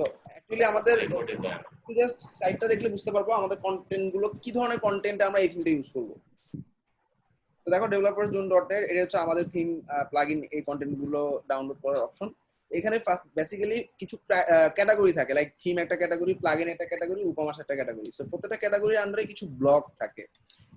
So actually আমাদের report design. Just সাইটটা দেখলে বুঝতে পারবো আমাদের কন্টেন্ট গুলো কি ধরনের কন্টেন্ট আমরা এই থিমটা ইউজ করবো। তো দেখো ডেভেলপার জোন ডট নেট, এটা হচ্ছে আমাদের থিম প্লাগইন, এই কন্টেন্ট গুলো ডাউনলোড করার অপশন। এখানে বেসিক্যালি কিছু ক্যাটাগরি থাকে, লাইক থিম একটা ক্যাটাগরি, প্লাগইন একটা ক্যাটাগরি, ই-কমার্স একটা ক্যাটাগরি। সো প্রত্যেকটা ক্যাটাগরির আন্ডারে কিছু ব্লগ থাকে।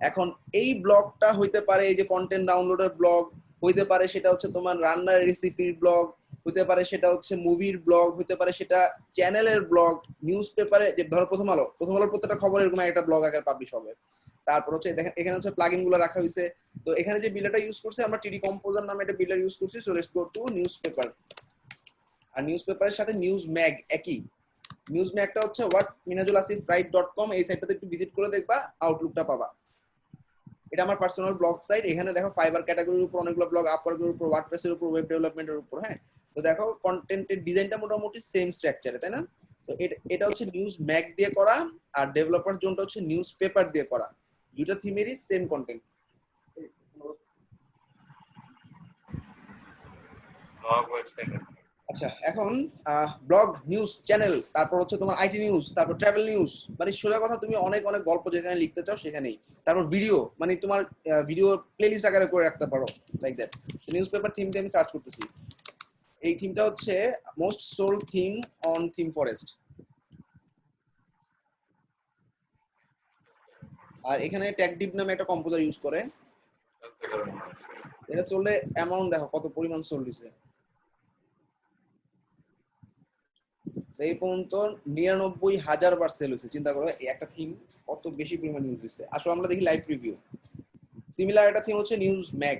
এখন এই ব্লগটা হইতে পারে এই যে কন্টেন্ট ডাউনলোডের ব্লগ, হইতে পারে সেটা হচ্ছে তোমার রান্নার রেসিপির ব্লগ, হইতে পারে সেটা হচ্ছে মুভির ব্লগ, হইতে পারে সেটা চ্যানেলের ব্লগ, নিউজ পেপারে, যে ধরো প্রথম আলোর প্রত্যেকটা খবর এরকম একটা ব্লগ আকারে পাবলিশ হবে। তারপর হচ্ছে দেখেন এখানে হচ্ছে প্লাগইন গুলো রাখা হয়েছে। তো এখানে যে বিল্ডারটা ইউজ করছে আমরা টিডি কম্পোজার নামে একটা বিল্ডার ইউজ করছি। So let's go to newspaper. আর নিউজ পেপারের সাথে নিউজ ম্যাগ একই। নিউজ ম্যাগটা হচ্ছে whatminajulasiffright.com, এই সাইটটাতে একটু ভিজিট করে দেখবা, আউটলুকটা পাবা। এটা আমার পার্সোনাল ব্লগ সাইট। এখানে দেখো ফাইবার ক্যাটাগরির উপর অনেকগুলো ব্লগ, আপওয়ার্কের উপর, ওয়ার্ডপ্রেসের উপর, ওয়েব ডেভেলপমেন্টের উপর। হ্যাঁ, তো দেখো কন্টেন্টের ডিজাইনটা মোটামুটি সেম স্ট্রাকচারে, তাই না? তো এটা হচ্ছে নিউজ ম্যাগ দিয়ে করা, আর ডেভেলপার জোনটা হচ্ছে নিউজ পেপার দিয়ে করা। দুটো থিমেরই সেম কন্টেন্ট। Blog website. আচ্ছা, এখন ব্লগ, নিউজ চ্যানেল, তারপর হচ্ছে তোমার আইটি নিউজ, তারপর ট্রাভেল নিউজ, মানে সোজা কথা তুমি অনেক অনেক গল্প যেখানে লিখতে চাও সেখানেই। তারপর ভিডিও, মানে তোমার ভিডিও প্লেলিস্ট আকারে করে রাখতে পারো, লাইক দ্যাট। নিউজ পেপার থিমতে আমি সার্চ করতেছি। এই থিমটা হচ্ছে most sold theme on theme forest. আর এখানে ট্যাগডিপ নামে একটা কম্পোজার ইউজ করে। এটা চললে অ্যামাউন্ট দেখো কত পরিমাণ সোল্ড হয়েছে। এই পর্যন্ত 99,000 বার সেল হয়েছে। চিন্তা করো একটা থিম কত বেশি পরিমাণ ইউজ হয়েছে। আসলে আমরা দেখি লাইভ রিভিউ। সিমিলার একটা থিম হচ্ছে নিউজ ম্যাগ।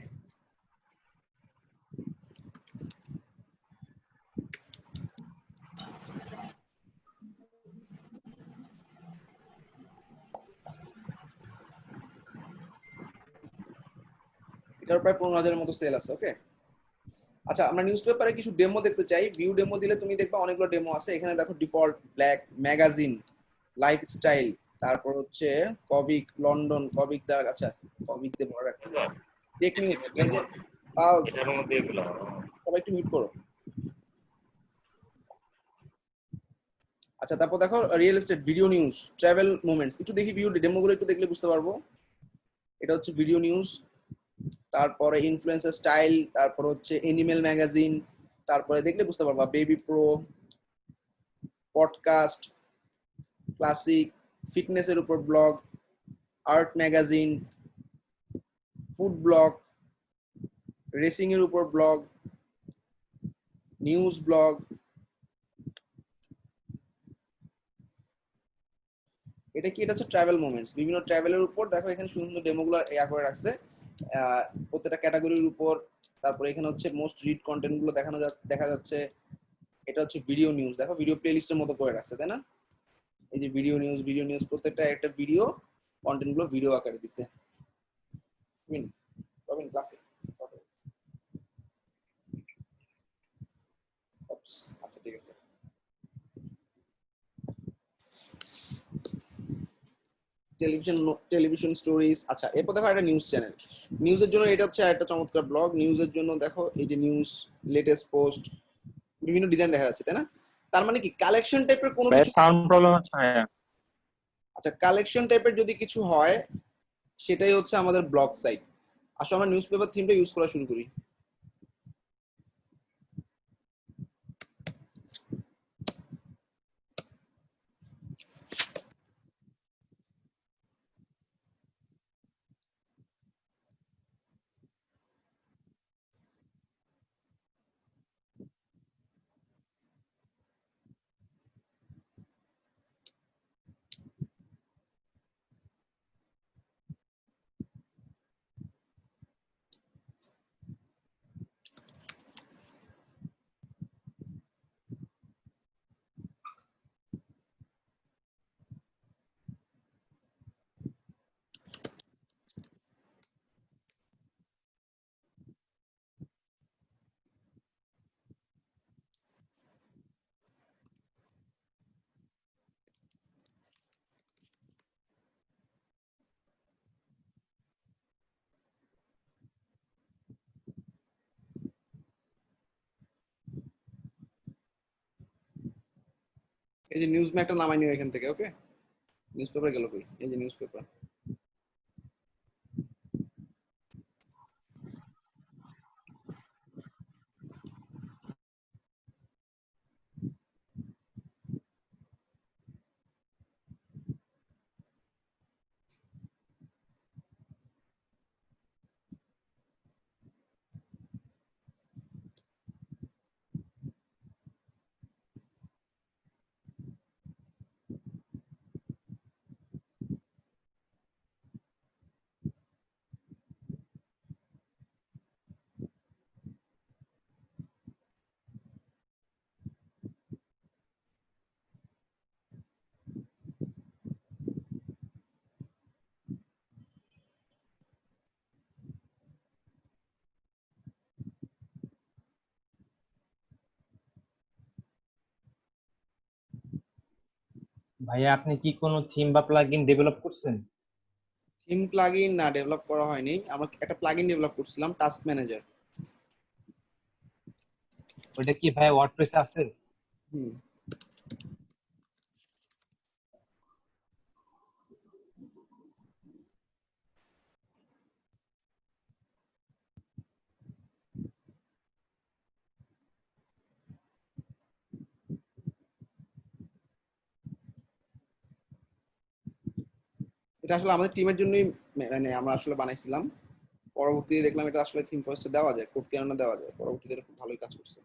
এটার প্রায় 15,000-এর মতো সেল আছে। ওকে, আচ্ছা, আমরা নিউজ পেপারে কিছু ডেমো দেখতে চাই। ভিউ ডেমো দিলে তুমি দেখবা অনেকগুলো ডেমো আছে। এখানে দেখো ডিফল্ট, ব্ল্যাক, ম্যাগাজিন, লাইফস্টাইল, তারপর হচ্ছে কবিক, লন্ডন, কবিক ডার্ক। আচ্ছা, কবিক দিয়ে বড় রাখছে, টেক নিউজ, এই যে পালস। এটার মধ্যে এগুলো সবাই একটু মিউট করো। আচ্ছা, তারপর দেখো real estate, video news, travel moments. একটু দেখি ভিউ ডেমোগুলো একটু দেখলে বুঝতে পারবো। এটা হচ্ছে ভিডিও নিউজ, তারপরে ইনফ্লুয়েন্সার স্টাইল, তারপর হচ্ছে এনিমেল ম্যাগাজিন, তারপরে দেখলে বুঝতে পারবা বেবি প্রো, পডকাস্ট, ক্লাসিক, ফিটনেসের উপর blog, art magazine, food blog, racing এর উপর ব্লগ, নিউজ ব্লগ। এটা কি? এটা হচ্ছে ট্রাভেল মোমেন্টস, বিভিন্ন ট্রাভেলের উপর। দেখো এখানে সুন্দর সুন্দর ডেমোগুলো ইয়া করে রাখছে প্রত্যেকটা ক্যাটাগরির উপর। তারপরে এখানে হচ্ছে মোস্ট রিড কন্টেন্ট গুলো দেখা যাচ্ছে। এটা হচ্ছে ভিডিও নিউজ, দেখো ভিডিও প্লেলিস্টের মতো করে রাখছে, তাই না? এই যে ভিডিও নিউজ, ভিডিও নিউজ, প্রত্যেকটা একটা ভিডিও কন্টেন্ট গুলো ভিডিও আকারে দিচ্ছে। রবিন ক্লাসিক। আচ্ছা, ঠিক আছে। Television stories. আচ্ছা, এরপর দেখো একটা নিউজ চ্যানেল। নিউজের জন্য এটা হচ্ছে একটা চমৎকার ব্লগ। নিউজের জন্য দেখো এই যে নিউজ, লেটেস্ট পোস্ট, বিভিন্ন ডিজাইন দেখা যাচ্ছে, তাই না? তার মানে কি কালেকশন টাইপের কোনো কিছু? সাউন্ড প্রবলেম হচ্ছে। আচ্ছা, কালেকশন টাইপের যদি কিছু হয় সেটাই হচ্ছে আমাদের ব্লগ সাইট। আসলে আমরা নিউজ পেপার থিমটা ইউজ করা শুরু করি। এই যে নিউজ ম্যাকটা নামাই নিও এখান থেকে, ওকে? নিউজ পেপার গেল কই? এই যে নিউজ পেপার। ভাইয়া আপনি কি কোনো থিম বা প্লাগইন ডেভেলপ করছেন? থিম প্লাগইন না, ডেভেলপ করা হয়নি। আমরা একটা প্লাগইন ডেভেলপ করছিলাম, টাস্ক ম্যানেজার। ওইটা কি ভাইয়া ওয়ার্ডপ্রেসে আছে? হুম। এটা আসলে আমাদের টিমের জন্যই মানে আমরা আসলে বানাইছিলাম। পরবর্তীতে দেখলাম এটা আসলে থিম ফার্স্টে দেওয়া যায়, কোড কেননা দেওয়া যায়। পরবর্তীতে এটা খুব ভালোই কাজ করছে।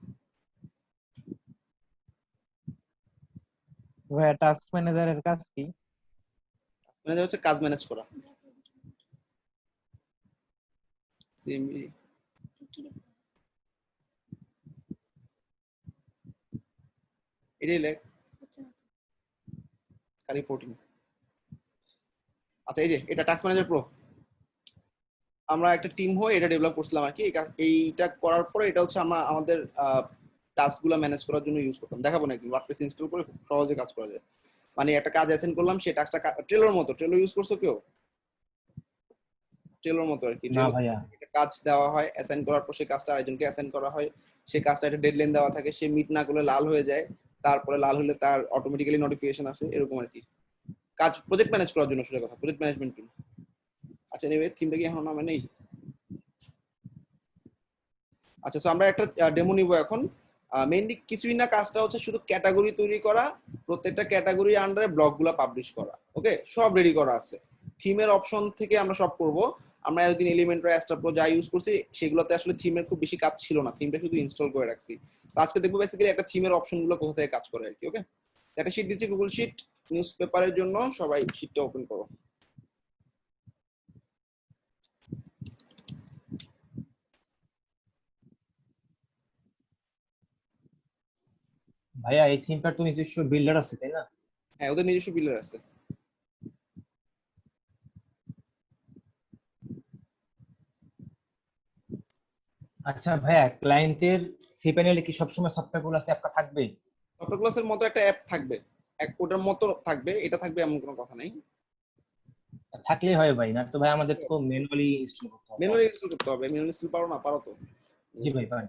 ভাইয়া টাস্ক ম্যানেজারের কাজ কি? ম্যানেজার হচ্ছে কাজ ম্যানেজ করা। সিএমবি এটাই লেখ খালি 14। আচ্ছা, এই যে এটা টাস্ক ম্যানেজার প্রো। আমরা একটা টিম হয়ে এটা ডেভেলপ করছিলাম আর কি। এইটা করার পরে এটা হচ্ছে আমরা আমাদের টাস্কগুলো ম্যানেজ করার জন্য ইউজ করতাম। দেখাবো না একদিন ওয়ার্ডপ্রেস ইনস্টল করে খুব সহজে কাজ করা যায়। মানে একটা কাজ অ্যাসাইন করলাম, সেই টাস্কটা ট্রেলোর মতো। ট্রেলো ইউজ করছো কেউ? ট্রেলোর মতো আর কি। না ট্রেলো ভাইয়া। একটা কাজ দেওয়া হয়, অ্যাসাইন করার পর সেই কাজটা আরেকজনকে অ্যাসাইন করা হয়। সেই কাজটা একটা ডেডলাইন দেওয়া থাকে, সে মিট না করলে লাল হয়ে যায়। তারপরে লাল হলে তার অটোমেটিক্যালি নোটিফিকেশন আসে, এরকম আর কি। কাজ প্রজেক্ট ম্যানেজ করার জন্য সোজা কথা, প্রজেক্ট ম্যানেজমেন্ট টুল। আচ্ছা, এনিওয়ে থিমটা কি এখন নামে নেই? আচ্ছা, তো আমরা একটা ডেমো নিব এখন। মেইনলি কিছুই না, কাজটা হচ্ছে শুধু ক্যাটাগরি তৈরি করা, প্রত্যেকটা ক্যাটাগরি আন্ডারে ব্লগগুলো পাবলিশ করা। ওকে, সব রেডি করা আছে। থিমের অপশন থেকে আমরা সব করব। আমরা এতদিন এলিমেন্টর, অ্যাস্ট্রা প্রো যা ইউজ করছি সেগুলোতে আসলে থিমের খুব বেশি কাজ ছিল না, থিমটা শুধু ইনস্টল করে রাখছি। তো আজকে দেখবো বেসিক্যালি একটা থিমের অপশনগুলো কোথা থেকে কাজ করে আর কি। ওকে, একটা শীট দিচ্ছি, গুগল শীট, নিউজ পেপারের জন্য। সবাই শীটটা ওপেন করো। ভাইয়া এই থিমটার তো নিজস্ব বিল্ডার আছে তাই না? হ্যাঁ, ওদের নিজস্ব বিল্ডার আছে। আচ্ছা ভাইয়া, ক্লায়েন্টের সি প্যানেলে কি সবসময় সফটওয়্যারগুলো আছে অ্যাপটা থাকবে? সফটওয়্যার ক্লাসের মতো একটা অ্যাপ থাকবে, এক ওটার মতো থাকবে, এটা থাকবে এমন কোনো কথা নেই। থাকলেই হয় ভাই, না তো ভাই আমাদের তো ম্যানুয়ালি ইনস্টল করতে হবে। ম্যানুয়ালি ইনস্টল করতে হবে। ম্যানুয়ালি ইনস্টল পারো না? পারো তো। জি ভাই ভাই।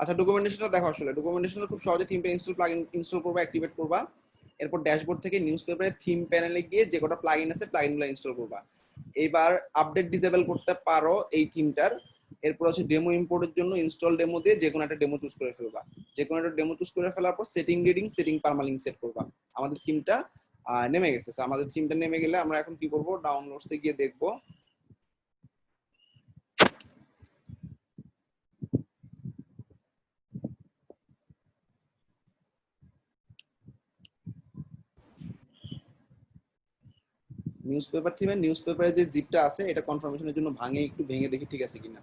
আচ্ছা, ডকুমেন্টেশনটা দেখো। আসলে ডকুমেন্টেশনটা খুব সহজে থিমটা প্লাগইন ইনস্টল করবা, অ্যাক্টিভেট করবা। এরপর ড্যাশবোর্ড থেকে নিউজ পেপারের থিম প্যানেলে গিয়ে যে কটা প্লাগইন আছে প্লাগইনগুলো ইনস্টল করবা। এবার আপডেট ডিসেবল করতে পারো এই থিমটার। এরপর হচ্ছে ডেমো ইম্পোর্টের জন্য ইনস্টল ডেমো দিয়ে যে কোনো একটা ডেমো চুজ করে ফেলবা। যে কোনো একটা ডেমো চুজ করে ফেলার পর setting reading, setting permalink set করবা। আমাদের থিমটা নেমে গেছে। আমাদের থিমটা নেমে গেলে আমরা এখন কি করব, ডাউনলোডসে গিয়ে দেখবো। নিউজপেপার থিমে নিউজপেপারে যে জিপটা আছে এটা কনফার্মেশনের জন্য একটু ভেঙে দেখি ঠিক আছে কিনা।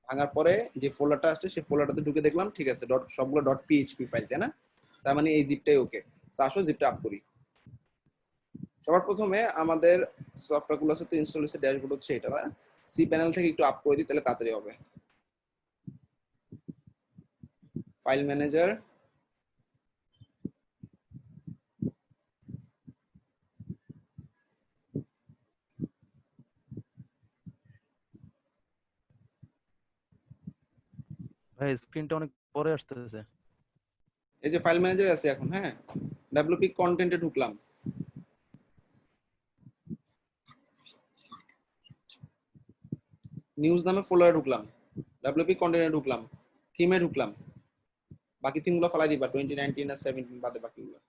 ভাঙার পরে যে ফোল্ডারটা আসছে সেই ফোল্ডারটাতে ঢুকে দেখলাম ঠিক আছে, সবগুলো ডট পিএইচপি ফাইল, তাই না? তার মানে এই জিপটাই ওকে। আসো জিপটা আপ করি। সবার প্রথমে আমাদের সফটওয়্যারগুলো আছে তো ইনস্টল হয়েছে, ড্যাশবোর্ড হচ্ছে এটা, সি প্যানেল থেকে একটু আপ করে দিই তাহলে তাড়াতাড়ি হবে। ফাইল ম্যানেজার, ভাই স্ক্রিনটা অনেক পরে আসতেছে। এই যে ফাইল ম্যানেজার আছে এখন, হ্যাঁ ডাব্লিউপি কন্টেন্টে ঢুকলাম, নিউজ নামে ফোল্ডারে ঢুকলাম, ডাব্লিউপি কন্টেন্টে ঢুকলাম, থিমে ঢুকলাম, বাকি থিমগুলো ফেলাই দিবা 2019 আর 17 বাদে বাকিগুলো,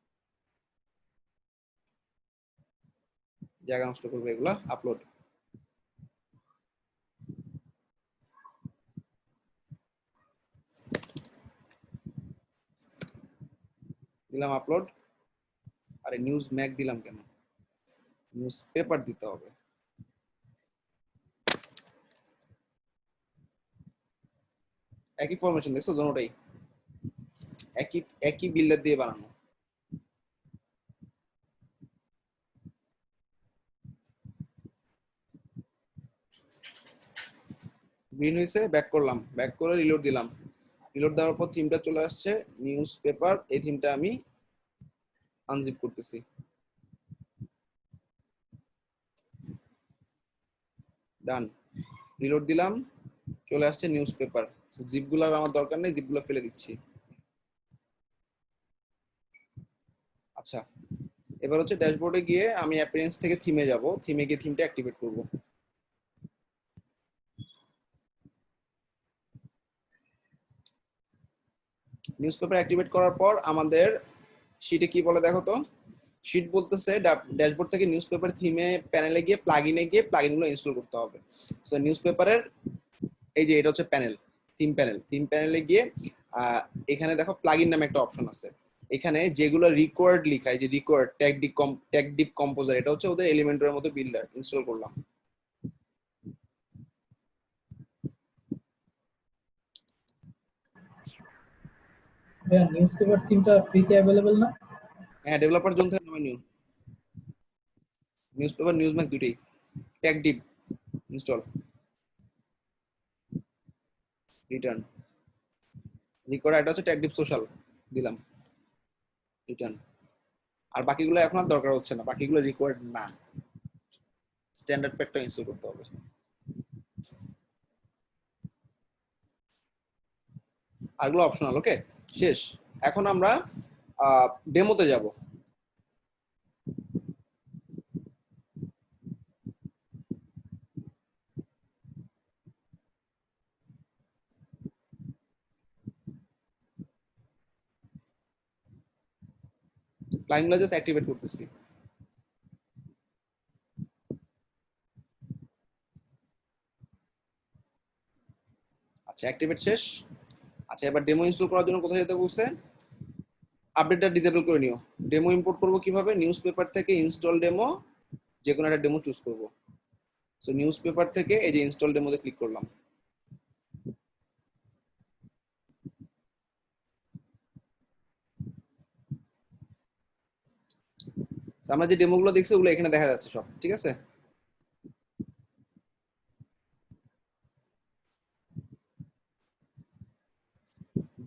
জায়গা নষ্ট করবে এগুলো। আপলোড দিলাম, আপলোড। আরে নিউজ ম্যাক দিলাম কেন, নিউজ পেপার দিতে হবে। একই ফরমেশন দেখছো, দোনোটাই একই একই বিল্ডার দিয়ে বানানো। গ্রিন হয়েছে, ব্যাক করলাম, ব্যাক করে রিলোড দিলাম। রিলোড দেওয়ার পর থিমটা চলে আসছে নিউজ পেপার। এই থিমটা আমি আনজিপ করতেছি, ডান। রিলোড দিলাম, চলে আসছে নিউজ পেপার। জিপগুলোর আমার দরকার নেই, জিপগুলো ফেলে দিচ্ছি। আচ্ছা, এবার হচ্ছে ড্যাশবোর্ডে গিয়ে আমি অ্যাপিয়ারেন্স থেকে থিমে যাব, থিমে গিয়ে থিমটা অ্যাক্টিভেট করব। নিউজপেপার অ্যাক্টিভেট করার পর আমাদের শীটে কি বলে দেখো তো। শীট বলতেছে ড্যাশবোর্ড থেকে নিউজপেপার থিমে প্যানেলে গিয়ে প্লাগইনে গিয়ে প্লাগইনগুলো ইনস্টল করতে হবে। সো নিউজপেপারের এই যে এটা হচ্ছে প্যানেল, থিম প্যানেল। থিম প্যানেলে গিয়ে এখানে দেখো প্লাগইন নামে একটা অপশন আছে। এখানে যেগুলো রিকোয়ার্ড লেখা, এই যে রিকোয়ার্ড ট্যাগ ডিপ কম্পোজার, এটা হচ্ছে ওদের এলিমেন্টের মতো বিল্ডার, ইনস্টল করলাম। ভাইয়া নিউজপেপার থিমটা ফ্রিতে অ্যাভেলেবল না? হ্যাঁ, ডেভেলপার জোন থেকে নামাই নিউ, নিউজপেপার নিউজ ম্যাক দুটেই, tagDiv install, return. Required এটা হচ্ছে ট্যাগ ডিপ সোশ্যাল, দিলাম, রিটার্ন। আর বাকিগুলো এখন আর দরকার হচ্ছে না, বাকিগুলো রিকোয়ার্ড না, স্ট্যান্ডার্ড প্যাকটা ইনস্টল করতে হবে। আরগুলো অপশনাল। ওকে, শেষ। এখন আমরা ডেমোতে যাব। প্লাগইনগুলো জাস্ট অ্যাক্টিভেট করতেছি। আচ্ছা, অ্যাক্টিভেট শেষ। আচ্ছা, এবার ডেমো ইনস্টল করার জন্য কোথায় যেতে বলছে? আপডেটটা ডিসেবল করে নিও। ডেমো ইম্পোর্ট করব কিভাবে? নিউজ পেপার থেকে ইনস্টল ডেমো, যে কোনো একটা ডেমো চুজ করব। সো নিউজ পেপার থেকে এই যে ইনস্টল ডেমোতে ক্লিক করলাম। আমরা যে ডেমোগুলো দেখছি ওগুলো এখানে দেখা যাচ্ছে সব, ঠিক আছে?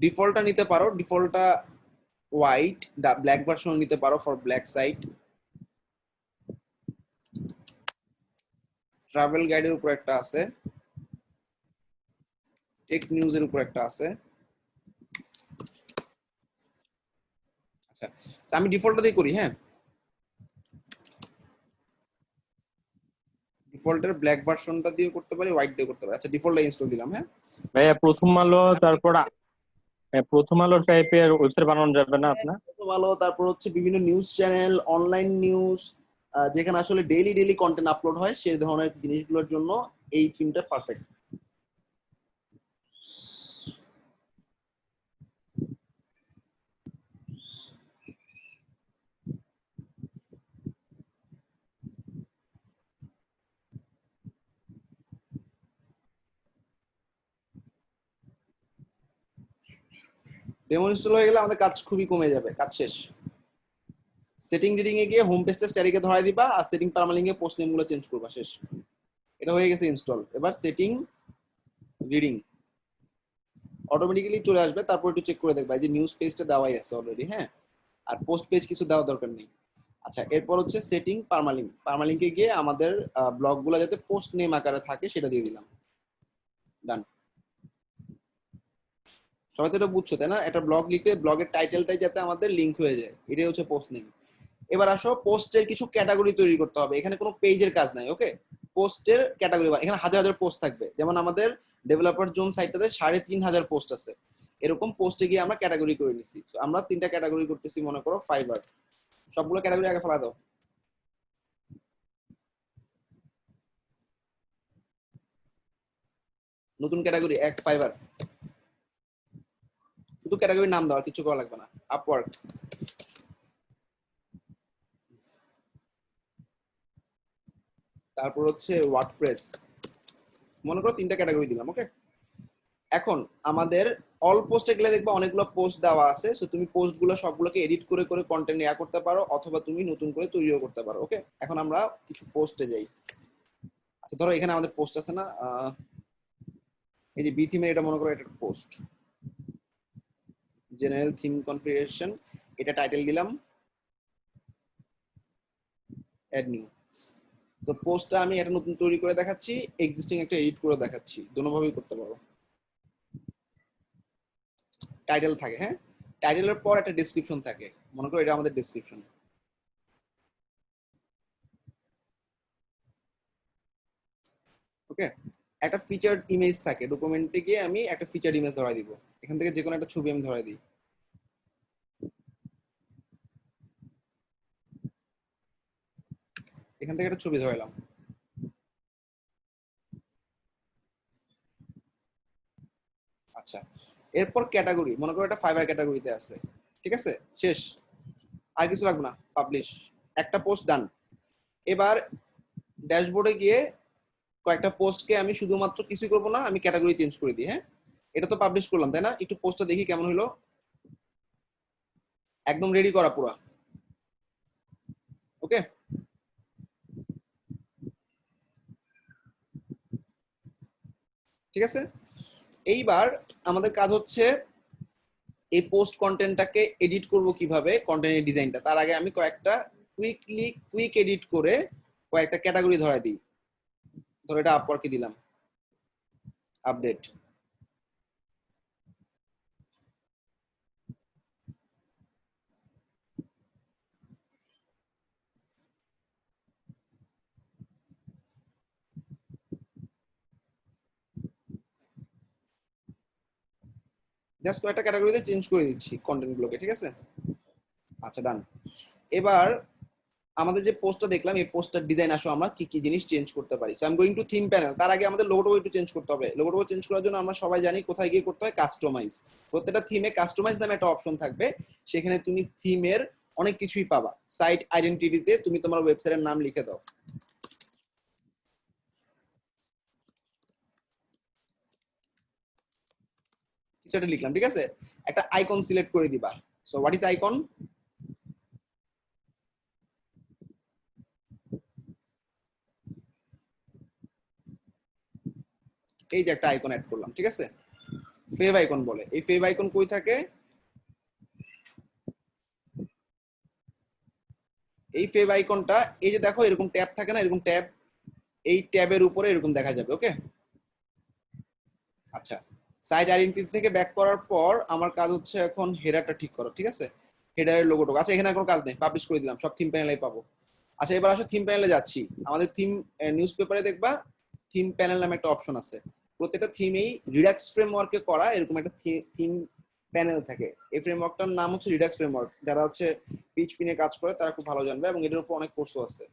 ডিফল্টটা নিতে পারো, ডিফল্টটা হোয়াইট, ব্ল্যাক ভার্সন নিতে পারো ফর ব্ল্যাক সাইট। ট্রাভেল গাইডের উপর একটা আছে, টেক নিউজের উপর একটা আছে। আচ্ছা, আমি ডিফল্টটা দিয়ে করি। হ্যাঁ, ডিফল্টের ব্ল্যাক ভার্সনটা দিয়ে করতে পারি, হোয়াইট দিয়ে করতে পারি। আচ্ছা, ডিফল্টটা ইনস্টল দিলাম। হ্যাঁ, ভাইয়া প্রথম আলো, তারপর প্রথম আলো টাইপের ওয়েবসাইট বানানো যাবে না আপনার? ভালো। তারপর হচ্ছে বিভিন্ন নিউজ চ্যানেল, অনলাইন নিউজ, যেখানে আসলে ডেইলি ডেইলি কন্টেন্ট আপলোড হয় সেই ধরনের জিনিসগুলোর জন্য এই থিমটা পারফেক্ট। ডেমো ইনস্টল হয়ে গেলে আমাদের কাজ খুবই কমে যাবে, কাজ শেষ। সেটিং রিডিং এ গিয়ে হোম পেজটা স্ট্যাটিকে ধরাই দিবা, আর সেটিং পারমালিঙ্কে পোস্ট নেম গুলো চেঞ্জ করবা, শেষ। এটা হয়ে গেছে ইনস্টল। এবার সেটিং রিডিং অটোমেটিক্যালি চলে আসবে, তারপর একটু চেক করে দেখবা এই যে নিউজ পেজটা দেওয়াই আছে অলরেডি, হ্যাঁ, আর পোস্ট পেজ কিছু দেওয়ার দরকার নেই। আচ্ছা, এরপর হচ্ছে সেটিং পারমালিঙ্ক। পারমালিঙ্কে গিয়ে আমাদের ব্লগগুলো যাতে পোস্ট নেম আকারে থাকে সেটা দিয়ে দিলাম, ডান। সবাই তো এটা বুঝছো তাই না? একটা ব্লগ লিখে ব্লগের টাইটেলটাই যাতে আমাদের লিংক হয়ে যায়, এটাই হচ্ছে পোস্ট নেম। এবার আসো, পোস্টের কিছু ক্যাটাগরি তৈরি করতে হবে। এখানে কোনো পেজের কাজ নাই, ওকে। পোস্টের ক্যাটাগরি, এখানে হাজার হাজার পোস্ট থাকবে, যেমন আমাদের ডেভেলপার জোন সাইটটাতে 3,500 পোস্ট আছে। এরকম পোস্টে গিয়ে আমরা ক্যাটাগরি করে নিছি। আমরা 3টা ক্যাটাগরি করতেছি, মনে করো ফাইবার। সবগুলো ক্যাটাগরি আগে ফেলা দাও। নতুন ক্যাটাগরি 1 ফাইবার, শুধু ক্যাটাগরি নাম দাও, আর কিছু করা লাগবে না। আপওয়ার্ক, তারপর হচ্ছে ওয়ার্ডপ্রেস। মনে করো 3টা ক্যাটাগরি দিলাম, ওকে। এখন আমাদের অল পোস্টে গেলে দেখবা অনেকগুলো পোস্ট দেওয়া আছে, সো তুমি পোস্টগুলো সবগুলোকে এডিট করে করে কন্টেন্ট ইয়া করতে পারো, অথবা তুমি নতুন করে তৈরিও করতে পারো, ওকে। এখন আমরা কিছু পোস্টে যাই। আচ্ছা, ধরো এখানে আমাদের পোস্ট আছে না, এই যে বি থিমের, এটা মনে করো এটা পোস্ট, জেনারেল থিম কনফিগারেশন, এটা টাইটেল দিলাম, অ্যাড নিউ। তো পোস্টটা আমি একটা নতুন তৈরি করে দেখাচ্ছি, এক্সিস্টিং একটা এডিট করে দেখাচ্ছি, দুটোভাবেই করতে পারো। টাইটেল থাকে, হ্যাঁ, টাইটেলের পর একটা ডেসক্রিপশন থাকে, মনে করো এটা আমাদের ডেসক্রিপশন, ওকে। একটা ফিচার্ড ইমেজ থাকে, ডকুমেন্টে গিয়ে আমি একটা ফিচার্ড ইমেজ ধরাই দিব, এখান থেকে যে কোনো একটা ছবি আমি ধরাই দিই, এখান থেকে একটা ছবি ধরাইলাম। আচ্ছা, এরপর ক্যাটাগরি, মনে করো এটা ফাইবার ক্যাটাগরিতে আছে, ঠিক আছে, শেষ, আর কিছু লাগবে না, পাবলিশ, একটা পোস্ট ডান। এবার ড্যাশবোর্ডে গিয়ে কয়েকটা পোস্টকে আমি শুধুমাত্র কিছুই করবো না, আমি ক্যাটাগরি চেঞ্জ করে দিই, হ্যাঁ। এটা তো পাবলিশ করলাম তাই না, একটু পোস্টটা দেখি কেমন হলো। একদম রেডি করা পুরা, ওকে। ঠিক আছে, এইবার আমাদের কাজ হচ্ছে এই পোস্ট কন্টেন্টটাকে এডিট করব কিভাবে, কন্টেন্টের ডিজাইনটা। তার আগে আমি কয়েকটা কুইক এডিট করে কয়েকটা ক্যাটাগরি ধরাই দিই। ধরো এটা আপওয়ার্কে দিলাম, আপডেট, জাস্ট কয়েকটা ক্যাটাগরিতে চেঞ্জ করে দিচ্ছি কন্টেন্ট গুলোকে, ঠিক আছে। আচ্ছা, ডান। এবার আমাদের যে পোস্টটা দেখলাম, এই পোস্টার ডিজাইন আসো আমরা কি কি জিনিস চেঞ্জ করতে পারি। So I am going to theme panel. তার আগে আমাদের লোগোটাও একটু চেঞ্জ করতে হবে। লোগোটাও চেঞ্জ করার জন্য আমরা সবাই জানি কোথায় গিয়ে করতে হয়, কাস্টমাইজ। প্রত্যেকটা থিমে কাস্টমাইজ নামে একটা অপশন থাকবে, সেখানে তুমি থিমের অনেক কিছুই পাবা। সাইট আইডেন্টিটিতে তুমি তোমার ওয়েবসাইটের নাম লিখে দাও, কিছু একটা লিখলাম, ঠিক আছে। একটা আইকন সিলেক্ট করে দিবা। So what is icon? এই যে একটা আইকন অ্যাড করলাম, ঠিক আছে, ফেভ আইকন বলে। এই ফেভ আইকন কই থাকে? এই ফেভ আইকনটা, এই যে দেখো এরকম ট্যাব থাকে না, এরকম ট্যাব, এই ট্যাবের উপরে এরকম দেখা যাবে, ওকে। আচ্ছা, সাইট আইডেন্টিটি থেকে ব্যাক করার পর আমার কাজ হচ্ছে এখন হেডারটা ঠিক করো, ঠিক আছে, হেডারের লোগোটা। আচ্ছা, এখানে আর কোনো কাজ নেই, পাবলিশ করে দিলাম, সব থিম প্যানেলেই পাবো। আচ্ছা, এবার আসো থিম প্যানেলে যাচ্ছি। আমাদের থিম নিউজ পেপারে দেখবা থিম প্যানেল নামে একটা অপশন আছে। প্রত্যেকটা থিমেই রিডাক্স ফ্রেমওয়ার্কে করা এরকম একটা থিম প্যানেল থাকে। এই ফ্রেমওয়ার্কটার নাম হচ্ছে রিডাক্স ফ্রেমওয়ার্ক। যারা হচ্ছে পিএইচপি নিয়ে কাজ করে তারা খুব ভালো জানবে, এবং এটার উপর অনেক কোর্সও আছে।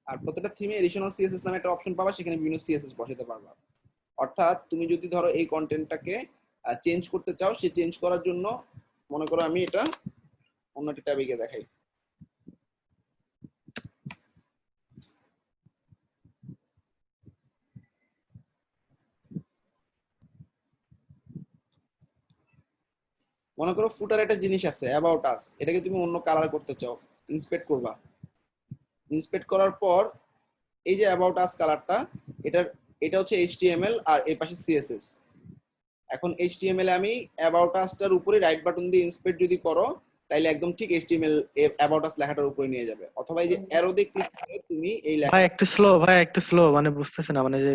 আর প্রত্যেকটা থিমে এডিশনাল সিএসএস নামে একটা অপশন পাবা, সেখানে বিভিন্ন সিএসএস বসাতে পারবা। অর্থাৎ তুমি যদি ধরো এই কন্টেন্টটাকে চেঞ্জ করতে চাও, সে চেঞ্জ করার জন্য মনে করো আমি এটা অন্য একটা ট্যাবে গিয়ে দেখাই। মনে করো ফুটার একটা জিনিস আছে অ্যাবাউট আস, এটাকে তুমি অন্য কালার করতে চাও, ইন্সপেক্ট করবা। ইন্সপেক্ট করার পর এই যে অ্যাবাউট আস কালারটা, এটার এটা হচ্ছে এইচটিএমএল আর এই পাশে সিএসএস। এখন এইচটিএমএল এ আমি অ্যাবাউট আসটার উপরে রাইট বাটন দিয়ে ইন্সপেক্ট যদি করো তাহলে একদম ঠিক এইচটিএমএল অ্যাবাউট আস লেখাটার উপরে নিয়ে যাবে, অথবা এই যে অ্যারো দিয়ে ক্লিক করে তুমি এই লেখা। ভাই একটু স্লো মানে বুঝতেছে না, মানে যে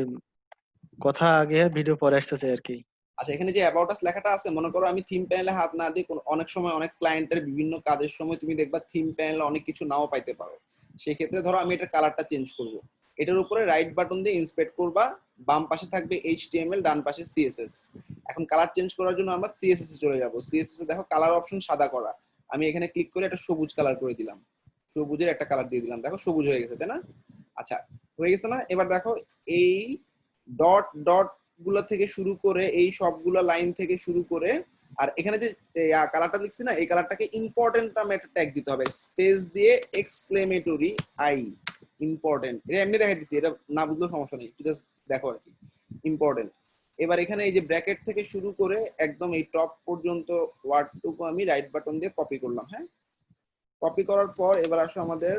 কথা আগে ভিডিও পরে আসতেছে আর কি। আচ্ছা, এখানে যে অ্যাবাউট আস লেখাটা আছে, মনে করো আমি থিম প্যানেলে হাত না দিয়ে অনেক সময় অনেক ক্লায়েন্টের বিভিন্ন কাজের সময় তুমি দেখবা থিম প্যানেলে অনেক কিছু নাও পাইতে পারো। সেক্ষেত্রে ধরো আমি এটার কালারটা চেঞ্জ করব, এটার উপরে রাইট বাটন দিয়ে ইন্সপেক্ট করবা, বাম পাশে থাকবে এইচটিএমএল, ডান পাশে সিএসএস। এখন কালার চেঞ্জ করার জন্য আমরা সিএসএস এ চলে যাব। সিএসএস এ দেখো কালার অপশন সাদা করা, আমি এখানে ক্লিক করে একটা সবুজ কালার করে দিলাম, সবুজের একটা কালার দিয়ে দিলাম, দেখো সবুজ হয়ে গেছে, তাই না? আচ্ছা, হয়ে গেছে না? এবার দেখো এই ডট ডট গুলা থেকে শুরু করে এই সবগুলা লাইন থেকে শুরু করে, আর এখানে যে কালারটা লিখছি না, এই কালারটাকে ইম্পর্টেন্ট নামে একটা ট্যাগ দিতে হবে, স্পেস দিয়ে এক্সক্লেমেটরি আই, ইম্পর্টেন্ট। এটা এমনি দেখাই দিচ্ছি, এটা না বুঝলেও সমস্যা নেই, জাস্ট দেখো আর কি, ইম্পর্টেন্ট। এবার এখানে এই যে ব্র্যাকেট থেকে শুরু করে একদম এই টপ পর্যন্ত ওয়ার্ডটুকু আমি রাইট বাটন দিয়ে কপি করলাম। হ্যাঁ, কপি করার পর এবার আসো আমাদের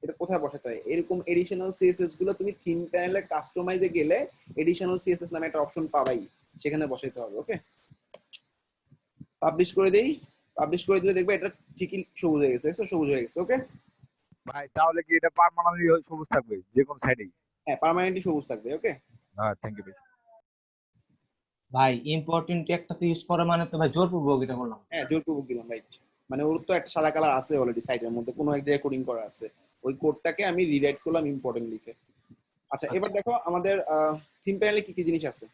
এটা কোথায় বসাতে হয়। এরকম এডিশনাল সিএসএস গুলো তুমি থিম প্যানেলে কাস্টমাইজে গেলে এডিশনাল সিএসএস নামে একটা অপশন পাবাই, সেখানে বসাইতে হবে। ওকে, পাবলিশ করে দেই। পাবলিশ করে দিলে দেখবে এটা ঠিকই সবুজ হয়ে গেছে, সবুজ হয়ে গেছে। ওকে ভাই তাহলে কি এটা পার্মানেন্টলি সবুজ থাকবে যে কোনো সাইডেই? হ্যাঁ, পার্মানেন্টলি সবুজ থাকবে। ওকে, হ্যাঁ, থ্যাংক ইউ ভাই। ভাই ইম্পর্টেন্ট একটা তো ইউজ করা মানে তো ভাই জোরপূর্বক এটা করলাম। হ্যাঁ জোরপূর্বক দিলাম, রাইট। মানে ওর তো একটা সাদা কালার আছে অলরেডি সাইডের মধ্যে, কোনো একটা রেকর্ডিং করা আছে, ওই কোডটাকে আমি রিরাইট করলাম ইম্পর্টেন্ট লিখে। আচ্ছা, এবার দেখো আমাদের থিম প্যানেলে কি কি জিনিস আছে।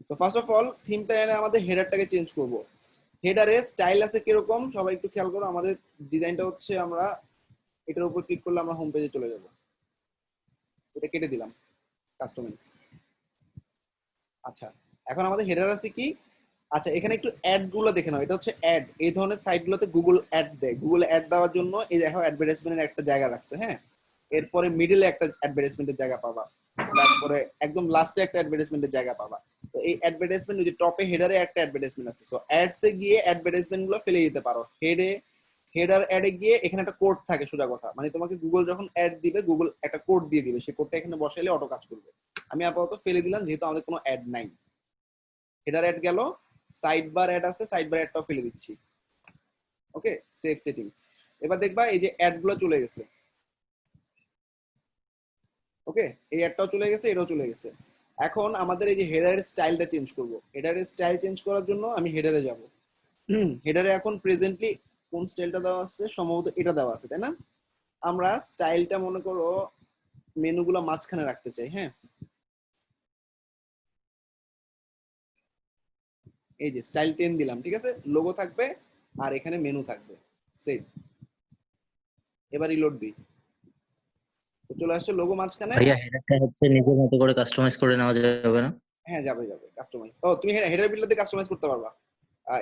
তো ফার্স্ট অফ অল থিম প্যানেলে আমাদের হেডারটাকে চেঞ্জ করব। হেডারে স্টাইল আছে কিরকম সবাই একটু খেয়াল করো। আমাদের ডিজাইনটা হচ্ছে, আমরা এটার উপর ক্লিক করলে আমরা হোম পেজে চলে যাব, এটা কেটে দিলাম, কাস্টমাইজ। আচ্ছা, এখন আমাদের হেডার আছে কি, আচ্ছা এখানে একটু অ্যাড গুলো দেখে নাও। এটা হচ্ছে অ্যাড, এই ধরনের সাইট গুলোতে গুগল অ্যাড দেয়। গুগল অ্যাড দেওয়ার জন্য এই দেখো অ্যাডভার্টাইজমেন্টের একটা জায়গা রাখছে। হ্যাঁ, এরপরে মিডলে একটা অ্যাডভার্টাইজমেন্টের জায়গা পাবা, তারপরে একদম লাস্টে একটা অ্যাডভার্টাইজমেন্টের জায়গা পাবা। তো এই অ্যাডভার্টাইজমেন্ট ওই যে টপে হেডারে একটা অ্যাডভার্টাইজমেন্ট আছে, সো অ্যাডস এ গিয়ে অ্যাডভার্টাইজমেন্ট গুলো ফেলে দিতে পারো। হেডার অ্যাডে গিয়ে এখানে একটা কোড থাকে, সোজা কথা, মানে তোমাকে গুগল যখন অ্যাড দিবে গুগল একটা কোড দিয়ে দিবে, সেই কোডটা এখানে বসাইলে অটো কাজ করবে। আমি আপাতত ফেলে দিলাম যেহেতু আমাদের কোনো অ্যাড নাই। হেডার অ্যাড গেল, সাইড বার অ্যাড আছে, সাইড বার অ্যাডটাও ফেলে দিচ্ছি। ওকে, সেভ সেটিংস। এবার দেখবা এই যে অ্যাড গুলো চলে গেছে। ওকে, এই অ্যাডটাও চলে গেছে, এটাও চলে গেছে। এখন আমাদের এই যে হেডারের স্টাইলটা চেঞ্জ করব। হেডারের স্টাইল চেঞ্জ করার জন্য আমি হেডারে যাব। হেডারে এখন প্রেজেন্টলি কোন স্টাইলটা দেওয়া আছে, সম্ভবত এটা দেওয়া আছে, তাই না? আমরা স্টাইলটা মনে করো মেনুগুলো মাঝখানে রাখতে চাই। হ্যাঁ, এই যে স্টাইল 10 দিলাম, ঠিক আছে, লোগো থাকবে আর এখানে মেনু থাকবে। সেভ, এবার রিলোড দিই, তো চলে আসছে লোগো মাঝখানে। ভাইয়া হেডারটা হচ্ছে নিজের মতো করে কাস্টমাইজ করে নেওয়া যাবে না? হ্যাঁ, যাবে যাবে, কাস্টমাইজ। ও তুমি হেডার বিল্ডার দিয়ে কাস্টমাইজ করতে পারবা।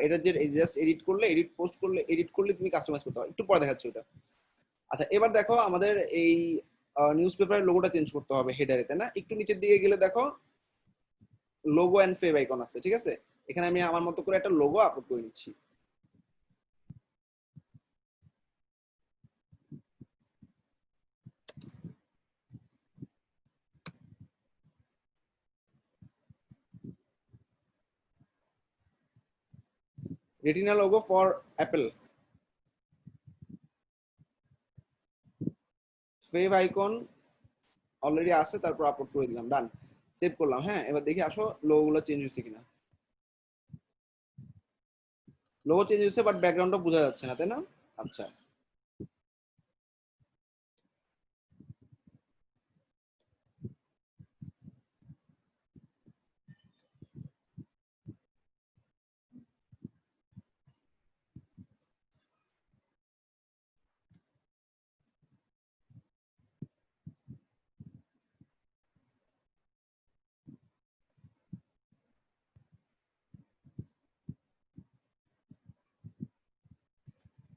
এটা যে জাস্ট এডিট করলে, এডিট করলে তুমি কাস্টমাইজ করতে পারবে, একটু পরে দেখাচ্ছি ওটা। আচ্ছা, এবার দেখো আমাদের এই নিউজ পেপারের লোগোটা চেঞ্জ করতে হবে হেডারে, তাই না? একটু নিচের দিকে গেলে দেখো লোগো এন্ড ফেভ আইকন আছে, ঠিক আছে? এখানে আমি আমার মতো করে একটা লোগো আপলোড করে নিচ্ছি। Retina logo for Apple, fave icon already আছে, তারপর আপলোড করে দিলাম, ডান, সেভ করলাম। হ্যাঁ, এবার দেখি আসো লোগোগুলো চেঞ্জ হয়েছে কিনা। লোগো চেঞ্জ হয়েছে, বাট ব্যাকগ্রাউন্ডটা বোঝা যাচ্ছে না, তাই না? আচ্ছা,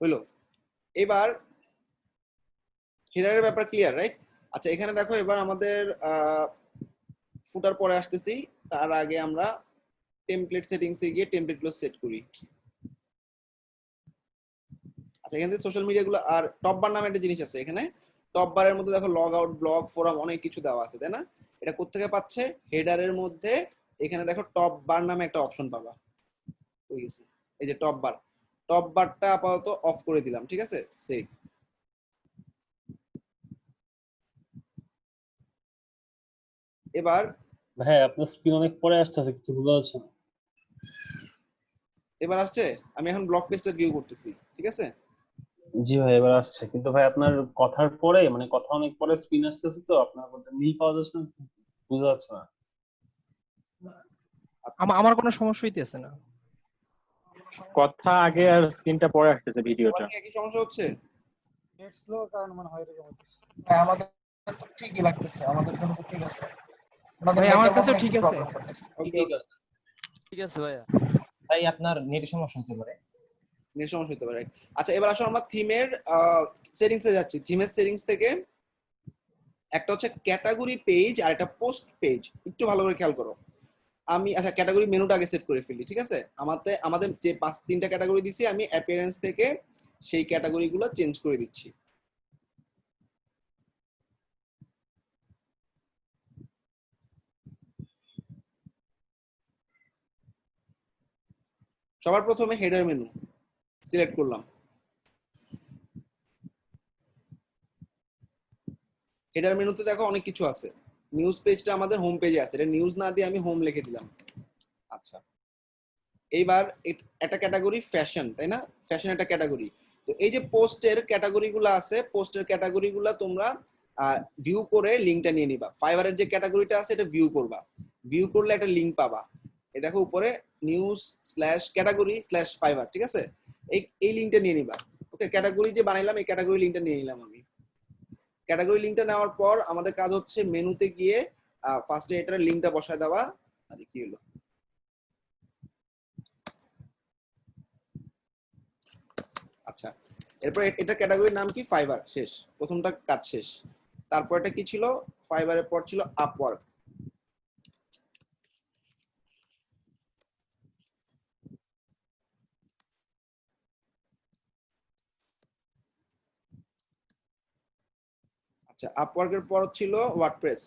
হইলো। এবার হেডারের ব্যাপার ক্লিয়ার, রাইট? আচ্ছা এখানে দেখো এবার আমাদের ফুটার পরে আসতেছি, তার আগে আমরা টেমপ্লেট সেটিংসে গিয়ে টেমপ্লেটগুলো সেট করি। আচ্ছা এখান থেকে সোশ্যাল মিডিয়া গুলো আর টপ বার নামে একটা জিনিস আছে, এখানে টপ বারের মধ্যে দেখো লগ আউট, ব্লগ, ফোরাম অনেক কিছু দেওয়া আছে, তাই না? এটা কোত্থেকে পাচ্ছে? হেডারের মধ্যে এখানে দেখো টপ বার নামে একটা অপশন পাবা, হয়ে গেছে। এই যে টপ বার, টপ বারটা আপাতত অফ করে দিলাম, ঠিক আছে? সেভ। এবার ভাই আপনার স্ক্রিন অনেক পরে আসতেছে, কিছু বোঝা যাচ্ছে না। এবার আসছে? আমি এখন ব্লগ পেজটা ভিউ করতেছি, ঠিক আছে? জি ভাই এবার আসছে, কিন্তু ভাই আপনার কথার পরে মানে কথা অনেক পরে স্ক্রিন আসতেছে, তো আপনার কথা মিল পাওয়া যাচ্ছে না, বোঝা যাচ্ছে না। আমার কোনো সমস্যা হইতেছে না। কথা আগে আর স্ক্রিনটা পরে আসতেছে ভিডিওটা। সবার কি একই সমস্যা হচ্ছে? নেট স্লো কারণ মনে হয় এরকম হচ্ছে। হ্যাঁ আমাদের তো ঠিকই লাগতেছে, আমাদের জন্য তো ঠিক আছে। ভাই আমার কাছেও ঠিক আছে। ঠিক আছে ভাইয়া। ভাই আপনার নেট সমস্যা হতে পারে। নেট সমস্যা হতে পারে। আচ্ছা এবার আসো আমরা থিমের সেটিংস এ যাচ্ছি। থিমের সেটিংস থেকে একটা হচ্ছে ক্যাটাগরি পেজ আর একটা পোস্ট পেজ, একটু ভালো করে খেয়াল করো। আমি আচ্ছা ক্যাটাগরি মেনুটা আগে সেট করে ফেলি, ঠিক আছে? আমাদের যে 3টা ক্যাটাগরি দিছি, আমি অ্যাপিয়ারেন্স থেকে সেই ক্যাটাগরিগুলো চেঞ্জ করে দিচ্ছি। সবার প্রথমে হেডার মেনু সিলেক্ট করলাম। হেডার মেনুতে দেখো অনেক কিছু আছে। নিউজ পেজটা আমাদের হোম পেজে আছে, এটা নিউজ না দিয়ে আমি হোম লিখে দিলাম। আচ্ছা এইবার একটা ক্যাটাগরি ফ্যাশন, তাই না? ফ্যাশন একটা ক্যাটাগরি। তো এই যে পোস্টের ক্যাটাগরিগুলো আছে, পোস্টের ক্যাটাগরিগুলো তোমরা ভিউ করে লিংকটা নিয়ে নিবা। ফাইবারের যে ক্যাটাগরিটা আছে এটা ভিউ করবা, ভিউ করলে একটা লিংক পাবা। এই দেখো উপরে news/category/fiber, ঠিক আছে? এই লিংকটা নিয়ে নিবা। ওকে, ক্যাটাগরি যে বানাইলাম এই ক্যাটাগরি লিংকটা নিয়ে নিলাম আমি। ক্যাটাগরি লিংকটা নেওয়ার পর আমাদের কাজ হচ্ছে মেনুতে গিয়ে ফার্স্টে এটার লিংকটা বসায় দেওয়া। আরে কি হলো? আচ্ছা এরপর এটা ক্যাটাগরির নাম কি? ফাইবার। শেষ, প্রথমটা কাজ শেষ। তারপর এটা কি ছিল? ফাইবারের পর ছিল আপওয়ার্ক। আচ্ছা আপওয়ার্কের পর ছিল ওয়ার্ডপ্রেস।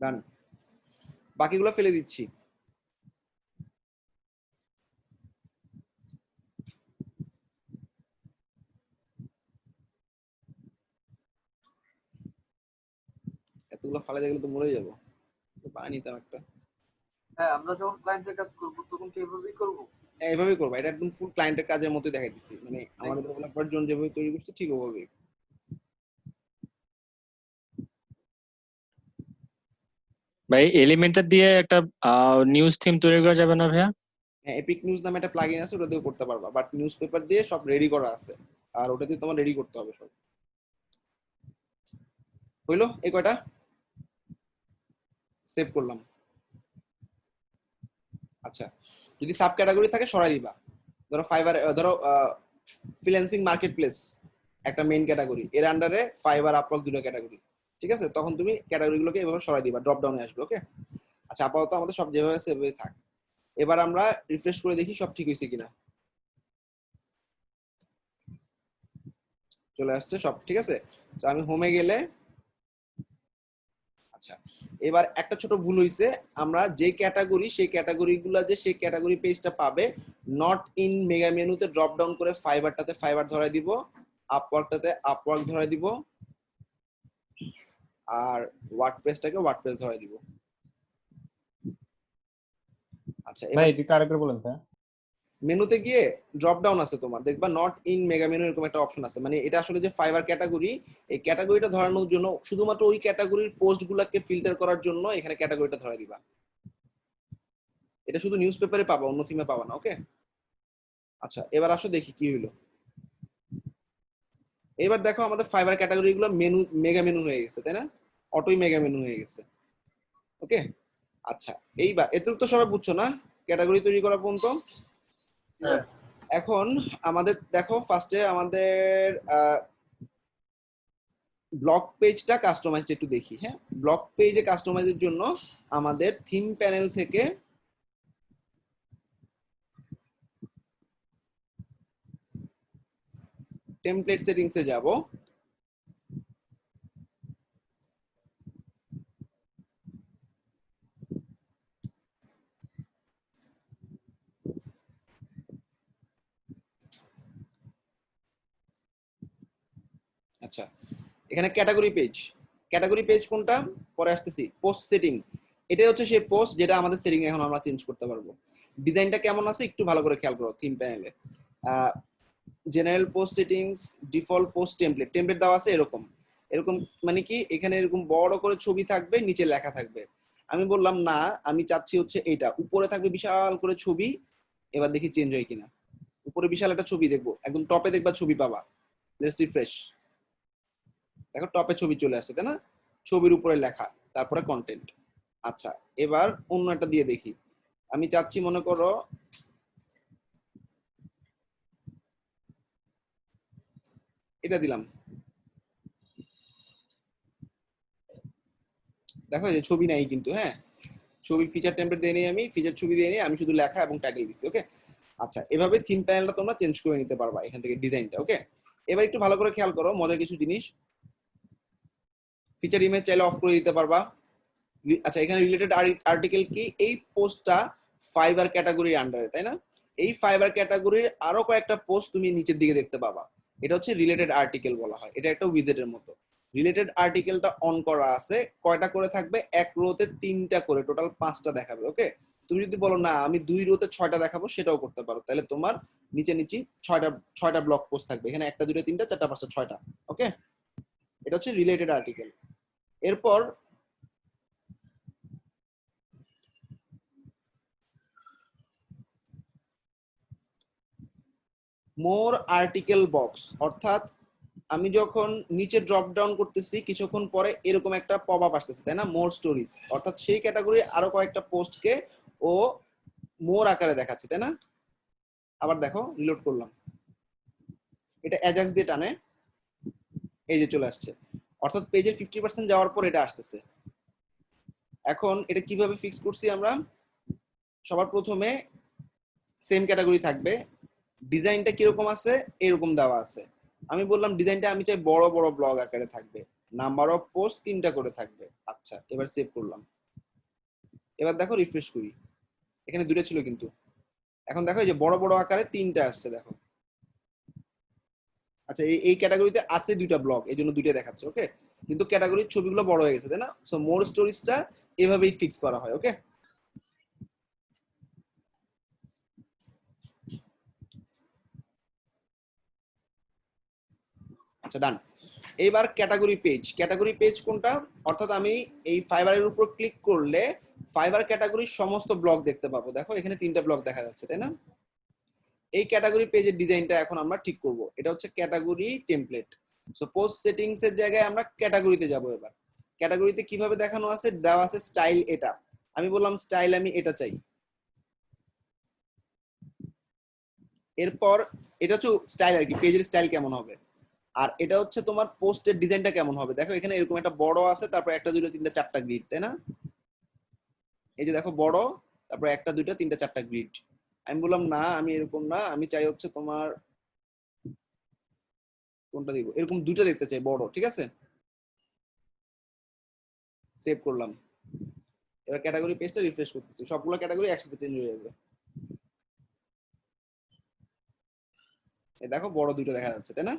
ডান, বাকিগুলো ফেলে দিচ্ছি। এতগুলো ফালে দেখলে তো মরে যাবো, বানিয়ে নিতাম একটা। হ্যাঁ আমরা যখন ক্লায়েন্টের কাজ করব তখন কি এভাবেই করব? হ্যাঁ এইভাবেই করবো, এটা একদম ফুল ক্লায়েন্টের কাজের মতোই দেখাই দিচ্ছি, মানে আমাদের ডেভেলপার জন্য যেভাবে তৈরি করছি ঠিক ওভাবেই। ভাই এলিমেন্টর দিয়ে একটা নিউজ থিম তৈরি করা যাবে না ভাইয়া? হ্যাঁ এপিক নিউজ নামে একটা প্লাগইন আছে, ওটা দিয়ে করতে পারবা, বাট নিউজ পেপার দিয়ে সব রেডি করা আছে, আর ওটা দিয়ে তোমার রেডি করতে হবে সব। হইলো এই কয়টা? সেভ করলাম। আচ্ছা যদি সাব ক্যাটাগরি থাকে সরাই দিবা। ধরো ফাইবার, ধরো ফ্রিল্যান্সিং মার্কেট প্লেস একটা মেইন ক্যাটাগরি, এর আন্ডারে ফাইবার আপওয়ার্ক দুটো ক্যাটাগরি, ঠিক আছে? তখন তুমি ক্যাটাগরিগুলোকে এভাবে সরাই দিবা, ড্রপ ডাউনে আসবে। ওকে, আচ্ছা আপাতত আমাদের সব যেভাবে সেভাবে থাক। এবার আমরা রিফ্রেশ করে দেখি সব ঠিক হয়েছে কিনা। চলে আসছে সব ঠিক আছে। তো আমি হোমে গেলে, আচ্ছা এবার একটা ছোট ভুল হইছে, আমরা যে ক্যাটাগরি সেই ক্যাটাগরিগুলো যে সেই ক্যাটাগরি পেজটা পাবে, নট ইন মেগা মেনুতে ড্রপ ডাউন করে ফাইবারটাতে ফাইবার ধরাই দিব, আপওয়ার্কটাতে আপওয়ার্ক ধরাই দিব, আর ওয়ার্ডপ্রেসটাকে ওয়ার্ডপ্রেস ধরাই দিব। আচ্ছা ভাই এবার এটা আরেকবার বলেন তো। মেনুতে গিয়ে ড্রপ ডাউন আছে তোমার, দেখবা নট ইন মেগা মেনু এরকম একটা অপশন আছে, মানে এটা আসলে যে ফাইবার ক্যাটাগরি, এই ক্যাটাগরিটা ধরানোর জন্য শুধুমাত্র ওই ক্যাটাগরির পোস্ট গুলাকে ফিল্টার করার জন্য এখানে ক্যাটাগরিটা ধরাই দিবা। এটা শুধু নিউজ পেপারে পাবা, অন্য থিমে পাবা না। ওকে, আচ্ছা এবার আসো দেখি কি হইলো। এবার দেখো আমাদের ফাইবার ক্যাটাগরি গুলো মেনু মেগা মেনু হয়ে গেছে, তাই না? অটোই মেগা মেনু হয়ে গেছে। ওকে, আচ্ছা এইবার এতে তো সবাই বুঝছো না ক্যাটাগরি তৈরি করা পর্যন্ত? এখন আমাদের দেখো ফার্স্টে আমাদের ব্লক পেজটা কাস্টমাইজড একটু দেখি। হ্যাঁ, ব্লক পেজে কাস্টমাইজের জন্য আমাদের থিম প্যানেল থেকে টেমপ্লেট সেটিংসে যাব। আচ্ছা, এখানে ক্যাটাগরি পেজ, ক্যাটাগরি পেজ কোনটা পরে আসতেছি। পোস্ট সেটিং, এটাই হচ্ছে সেই পোস্ট যেটা আমাদের সেটিং এখন আমরা চেঞ্জ করতে পারবো। ডিজাইনটা কেমন আছে একটু ভালো করে খেয়াল করো। থিম প্যানেলে general post settings, default post template, template দেওয়া আছে এরকম এরকম, মানে কি এখানে এরকম বড় করে ছবি থাকবে, নিচে লেখা থাকবে। আমি বললাম না, আমি চাচ্ছি হচ্ছে এইটা, উপরে থাকবে বিশাল করে ছবি। এবার দেখি চেঞ্জ হয় কিনা। উপরে বিশাল একটা ছবি দেখবো, একদম টপে দেখবা ছবি পাবা। লেটস রিফ্রেশ, দেখো টপে ছবি চলে আসছে, তাই না? ছবির উপরে লেখা, তারপরে কন্টেন্ট। আচ্ছা, এবার অন্য একটা দিয়ে দেখি। আমি চাচ্ছি মনে করো এটা দিলাম, দেখো এই যে ছবি নাই কিন্তু। হ্যাঁ, ছবি ফিচার টেমপ্লেট দিয়ে নিই, আমি ফিচার ছবি দিয়ে নিই, আমি শুধু লেখা এবং টাইটেল দিচ্ছি। ওকে, আচ্ছা এভাবে থিম প্যানেলটা তোমরা চেঞ্জ করে নিতে পারবা এখান থেকে ডিজাইনটা। ওকে, এবার একটু ভালো করে খেয়াল করো মজার কিছু জিনিস। ফিচার ইমেজ চাইলে অফ করে দিতে পারবা। আচ্ছা, এখানে রিলেটেড আর্টিকেল কি, এই পোস্টটা ফাইবার ক্যাটাগরির আন্ডারে, তাই না? এই ফাইবার ক্যাটাগরির আরো কয়েকটা পোস্ট তুমি নিচের দিকে দেখতে পাবা, এটা হচ্ছে রিলেটেড আর্টিকেল বলা হয়। এটা একটা উইজেটের মতো। রিলেটেড আর্টিকেলটা অন করা আছে, কয়টা করে থাকবে? এক রোতে 3টা করে, টোটাল 5টা দেখাবে। ওকে, তুমি যদি বলো না আমি 2 রোতে 6টা দেখাবো, সেটাও করতে পারো। তাহলে তোমার নিচে নিচে 6টা ব্লক পোস্ট থাকবে, এখানে 1টা 2টা 3টা 4টা 5টা 6টা। ওকে, এটা হচ্ছে রিলেটেড আর্টিকেল। এরপর মোর আর্টিকেল বক্স, অর্থাৎ আমি যখন নিচে ড্রপ ডাউন করতেছি কিছুক্ষণ পরে এরকম একটা পপ আপ আসতেছে, তাই না? মোর স্টোরিজ, অর্থাৎ সেই ক্যাটাগরি আরো কয়েকটা পোস্টকে ও মোর আকারে দেখাচ্ছে, তাই না? আবার দেখো রিলোড করলাম, এটা অ্যাজাক্স দিয়ে টানে, এই যে চলে আসছে। অর্থাৎ পেজের 50% যাওয়ার পর এটা আসতেছে। এখন এটা কিভাবে ফিক্স করছি আমরা? সবার প্রথমে সেম ক্যাটাগরি থাকবে, ডিজাইনটা কিরকম আছে এরকম দেওয়া আছে। আমি বললাম ডিজাইনটা আমি চাই বড় বড় ব্লগ আকারে থাকবে, নাম্বার অফ পোস্ট 3টা করে থাকবে। আচ্ছা, এবার সেভ করলাম। এবার দেখো রিফ্রেশ করি, এখানে 2টা ছিল কিন্তু এখন দেখো এই যে বড় বড় আকারে 3টা আসছে, দেখো। আচ্ছা, এই ক্যাটাগরিতে আছে 2টা ব্লগ, এই জন্য 2টা দেখাচ্ছে। ওকে, কিন্তু ক্যাটাগরির ছবিগুলো বড় হয়ে গেছে, তাই না? সো মোর স্টোরিজটা এভাবেই ফিক্স করা হয়। ওকে, আচ্ছা ডান। এবার ক্যাটাগরি পেজ, ক্যাটাগরি পেজ কোনটা? অর্থাৎ আমি এই ফাইবারের উপর ক্লিক করলে ফাইবার ক্যাটাগরির সমস্ত ব্লগ দেখতে পাবো। দেখো এখানে 3টা ব্লগ দেখা যাচ্ছে, তাই না? এই ক্যাটাগরি পেজের ডিজাইনটা এখন আমরা ঠিক করব। এটা হচ্ছে category template. So post settings এর জায়গায় আমরা ক্যাটাগরিতে যাব। এবার ক্যাটাগরিতে কিভাবে দেখানো আছে, দেওয়া আছে স্টাইল। এটা আমি বললাম স্টাইল আমি এটা চাই। এরপর এটা হচ্ছে স্টাইল আর কি, পেজের স্টাইল কেমন হবে। আর এটা হচ্ছে তোমার পোস্টের ডিজাইনটা কেমন হবে। দেখো এখানে এরকম একটা বড় আছে, তারপর 1টা 2টা 3টা 4টা গ্রিড, তাই না? এই যে দেখো বড়, তারপর 1টা 2টা 3টা 4টা গ্রিড। আমি বললাম না, আমি এরকম না, আমি চাই হচ্ছে তোমার কোনটা দিব, এরকম 2টা দেখতে চাই বড়। ঠিক আছে, সেভ করলাম। এবার ক্যাটাগরি পেজটা রিফ্রেশ করতেছি, সবগুলো ক্যাটাগরি একসাথে চেঞ্জ হয়ে যাবে। এই দেখো বড় 2টা দেখা যাচ্ছে, তাই না?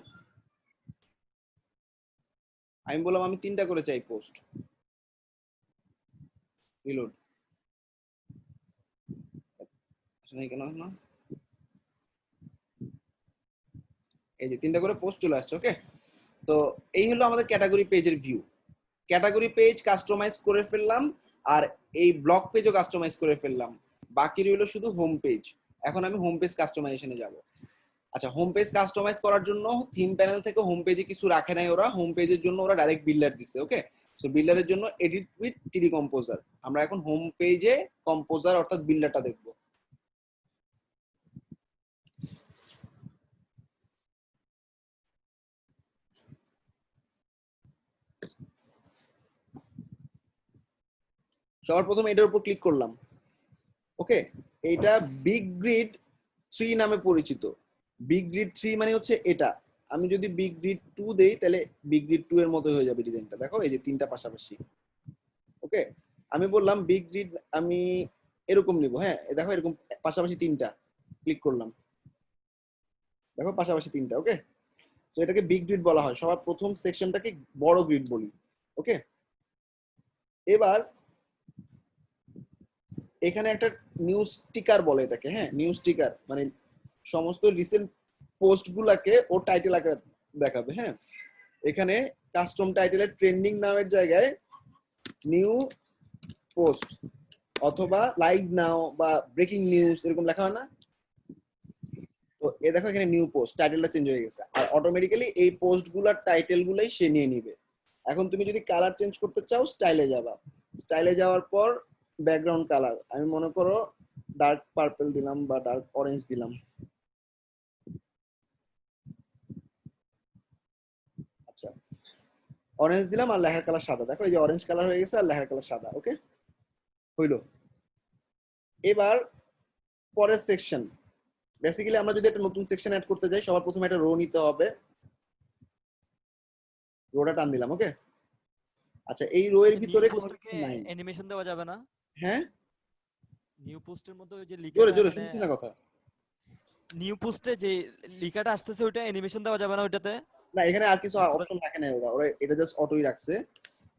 আমি বললাম আমি 3টা করে চাই পোস্ট। রিলোড, কেন না, এই যে 3টা করে পোস্ট চলে আসছে। ওকে, তো এই হলো আমাদের ক্যাটাগরি পেজের ভিউ। ক্যাটাগরি পেজ কাস্টমাইজ করে ফেললাম, আর এই ব্লগ পেজও কাস্টমাইজ করে ফেললাম। বাকি রইলো শুধু হোম পেজ। এখন আমি হোম পেজ কাস্টমাইজেশনে যাব। আচ্ছা, হোম পেজ কাস্টমাইজ করার জন্য থিম প্যানেল থেকে হোম পেজে কিছু রাখে নাই ওরা, হোম পেজের জন্য ওরা ডাইরেক্ট বিল্ডার দিছে। ওকে, সো বিল্ডারের জন্য এডিট উইথ টিডি কম্পোজার। আমরা এখন হোম পেজে কম্পোজার অর্থাৎ বিল্ডারটা দেখব। সবার প্রথমে এটার উপর ক্লিক করলাম। ওকে, এইটা বিগ গ্রিড 3 নামে পরিচিত। বিগ গ্রিড 3 মানে হচ্ছে এটা। আমি যদি বিগ গ্রিড 2 দেই তাহলে বিগ গ্রিড 2 এর মতো হয়ে যাবে ডিজাইনটা। দেখো এই যে তিনটা পাশাপাশি। ওকে, আমি বললাম বিগ গ্রিড আমি এরকম নিব। হ্যাঁ, দেখো এরকম পাশাপাশি তিনটা, ক্লিক করলাম, দেখো পাশাপাশি তিনটা। ওকে, তো এটাকে বিগ গ্রিড বলা হয়। সবার প্রথম সেকশনটাকে বড় গ্রিড বলি। ওকে, এবার এখানে একটা নিউ স্টিকার বলে এটাকে। হ্যাঁ, নিউ স্টিকার মানে সমস্ত রিসেন্ট পোস্ট গুলাকে ও টাইটেল আকারে দেখাবে। হ্যাঁ, এখানে কাস্টম টাইটেলের ট্রেন্ডিং নামের জায়গায় নিউ পোস্ট অথবা লাইভ নাও বা ব্রেকিং নিউজ এরকম লেখা হয় না? তো এ দেখো এখানে নিউ পোস্ট, টাইটেলটা চেঞ্জ হয়ে গেছে। আর অটোমেটিক্যালি এই পোস্ট গুলার টাইটেল গুলাই সে নিয়ে নিবে। এখন তুমি যদি কালার চেঞ্জ করতে চাও স্টাইলে যাবা। স্টাইলে যাওয়ার পর ব্যাকগ্রাউন্ড কালার আমি মনে করো ডার্ক পার্পল দিলাম বা ডার্ক অরেঞ্জ দিলাম। আচ্ছা, অরেঞ্জ দিলাম আর লেখার কালার সাদা। দেখো এই যে অরেঞ্জ কালার হয়ে গেছে আর লেখার কালার সাদা। ওকে, হইলো। এবার পরের সেকশন, বেসিক্যালি আমরা যদি একটা নতুন সেকশন অ্যাড করতে যাই সবার প্রথমে একটা রো নিতে হবে। রোটা টান দিলাম। ওকে, আচ্ছা এই রো এর ভিতরে কোনো কিছু নাই। অ্যানিমেশন দেওয়া যাবে না? হ্যাঁ, নিউ পোস্টের মধ্যে ওই যে জোরে লিখাটা জোরে মানে শুনছি না কথা। নিউ পোস্টে যে লিখাটা আসতেছে ওইটা অ্যানিমেশন দেওয়া যাবে না ওইটাতে? না, এখানে আর কিছু অপশন রাখে নাই ওরা, ওরা এটা জাস্ট অটোই রাখছে,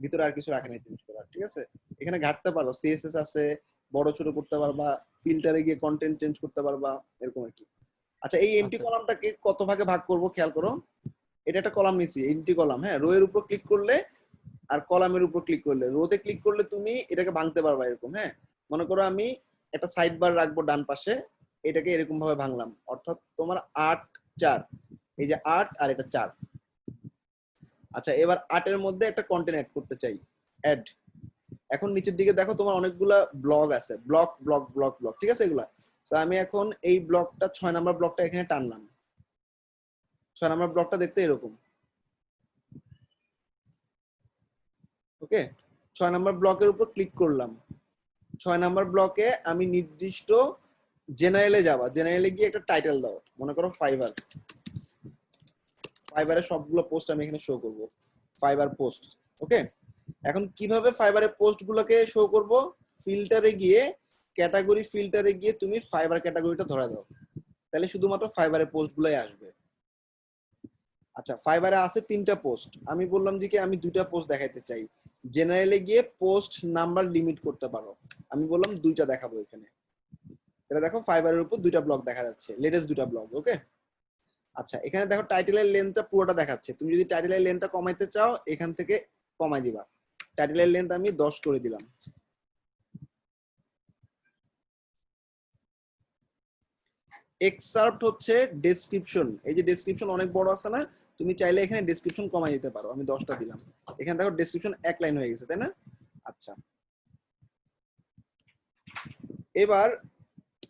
ভিতরে আর কিছু রাখে নাই চেঞ্জ করার। ঠিক আছে, এখানে ঘাটতে পারো, সিএসএস আছে, বড় ছোট করতে পারবা, ফিল্টারে গিয়ে কন্টেন্ট চেঞ্জ করতে পারবা, এরকম আর কি। আচ্ছা, এই এমটি আচ্ছা। কলামটাকে কত ভাগে ভাগ করব খেয়াল করো। এটা একটা কলাম নিছি, এমটি কলাম। হ্যাঁ, রো এর উপর ক্লিক করলে আর কলামের উপর ক্লিক করলে, রোতে ক্লিক করলে তুমি এটাকে ভাঙতে পারবা এরকম। হ্যাঁ, মনে করো আমি একটা সাইড বার রাখবো ডান পাশে, এটাকে এরকম ভাবে ভাঙলাম, অর্থাৎ তোমার 8 4, এই যে 8 আর এটা 4। আচ্ছা, এবার 8 এর মধ্যে একটা কন্টেন্ট অ্যাড করতে চাই, অ্যাড। এখন নিচের দিকে দেখো তোমার অনেকগুলা ব্লগ আছে, ব্লক ব্লক ব্লক ব্লক, ঠিক আছে এগুলা। তো আমি এখন এই ব্লকটা 6 নাম্বার ব্লকটা এখানে টানলাম। 6 নাম্বার ব্লকটা দেখতে এরকম। ওকে, 6 নাম্বার ব্লকের উপর ক্লিক করলাম। 6 নাম্বার ব্লকে আমি নির্দিষ্ট জেনারেলে যাবা, জেনারেলে গিয়ে একটা টাইটেল দাও, মনে করো ফাইবার। ফাইবারের সবগুলো পোস্ট আমি এখানে শো করব, ফাইবার পোস্ট। ওকে, এখন কিভাবে ফাইবারের পোস্ট গুলোকে শো করব? ফিল্টারে গিয়ে, ক্যাটাগরি ফিল্টারে গিয়ে তুমি ফাইবার ক্যাটাগরিটা ধরে দাও, তাহলে শুধুমাত্র ফাইবারের পোস্ট গুলাই আসবে। আচ্ছা, ফাইবারে আছে 3টা পোস্ট, আমি বললাম যে কি আমি 2টা পোস্ট দেখাইতে চাই। জেনারেলে গিয়ে পোস্ট নাম্বার লিমিট করতে পারো, আমি বললাম 2টা দেখাবো এখানে। এটা দেখো ফাইবারের উপর 2টা ব্লক দেখা যাচ্ছে, লেটেস্ট 2টা ব্লক। ওকে, আচ্ছা এখানে দেখো টাইটেলের লেন্থটা পুরোটা দেখাচ্ছে। তুমি যদি টাইটেলের লেন্থটা কমাইতে চাও এখান থেকে কমাই দিবা। টাইটেলের লেন্থ আমি 10 করে দিলাম। এক্সার্পট হচ্ছে ডেসক্রিপশন। এই যে ডেসক্রিপশন অনেক বড় আছে না, তুমি চাইলে এখানে ডেসক্রিপশন কমাই দিতে পারো। আমি 10টা দিলাম। এখানে দেখো ডেসক্রিপশন এক লাইন হয়ে গেছে, তাই না? আচ্ছা, এবার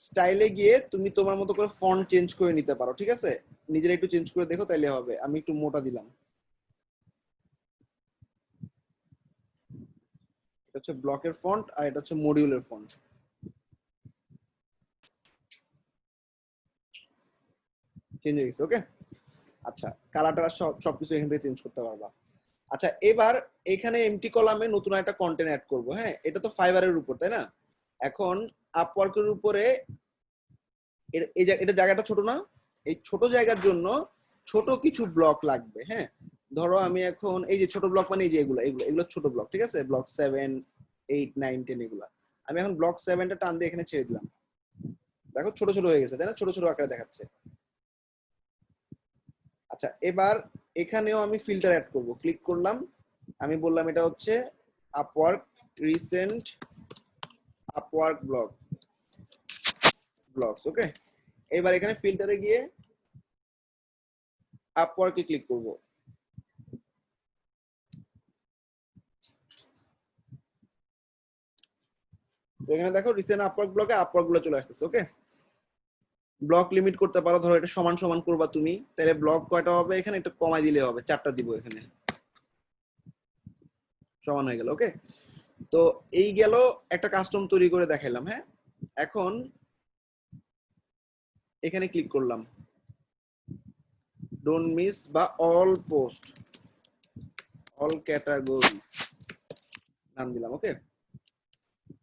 স্টাইলে গিয়ে তুমি তোমার মতো করে ফন্ট চেঞ্জ করে নিতে পারো। ঠিক আছে, নিজেরা একটু চেঞ্জ করে দেখো তাইলে হবে। আমি একটু মোটা দিলাম। এটা হচ্ছে ব্লকের ফন্ট আর এটা হচ্ছে মডিউলের ফন্ট। চেঞ্জ হয়ে গেছে। ওকে, আচ্ছা কালারটা সবকিছু এখান থেকে চেঞ্জ করতে পারবা। আচ্ছা, এবার এখানে এমটি কলামে নতুন একটা কন্টেন্ট অ্যাড করব। হ্যাঁ, এটা তো ফাইবারের উপর, তাই না? এখন আপওয়ার্কের উপরে এটা জায়গাটা ছোট না, এই ছোট জায়গার জন্য ছোট কিছু ব্লক লাগবে। হ্যাঁ, ধরো আমি এখন এই যে ছোট ব্লক মানে এই যে এগুলো এগুলো এগুলো ছোট ব্লক। ঠিক আছে, ব্লক 7 8 9 10 এগুলা। আমি এখন ব্লক 7টা টান দিয়ে এখানে ছেড়ে দিলাম। দেখো ছোট ছোট হয়ে গেছে, তাই না? ছোট ছোট আকারে দেখাচ্ছে। আচ্ছা, এবার এখানেও আমি ফিল্টার অ্যাড করব। ক্লিক করলাম, আমি বললাম এটা হচ্ছে আপওয়ার্ক রিসেন্ট আপওয়ার্ক ব্লগস। ওকে, এবার এখানে ফিল্টারে গিয়ে আপওয়ার্কে ক্লিক করব। তো এখানে দেখো রিসেন্ট আপওয়ার্ক ব্লকে আপওয়ার্ক গুলো চলে আসতেছে। ওকে, ব্লক লিমিট করতে পারো, ধরো এটা সমান সমান করবা তুমি, তাহলে ব্লক কয়টা হবে এখানে একটু কমাই দিলে হবে, 4টা দিব এখানে, সমান হয়ে গেল। ওকে, তো এই গেল একটা কাস্টম তৈরি করে দেখাইলাম। হ্যাঁ, এখন এখানে ক্লিক করলাম, ডোন্ট মিস বা অল পোস্ট, অল ক্যাটাগরিজ নাম দিলাম। ওকে,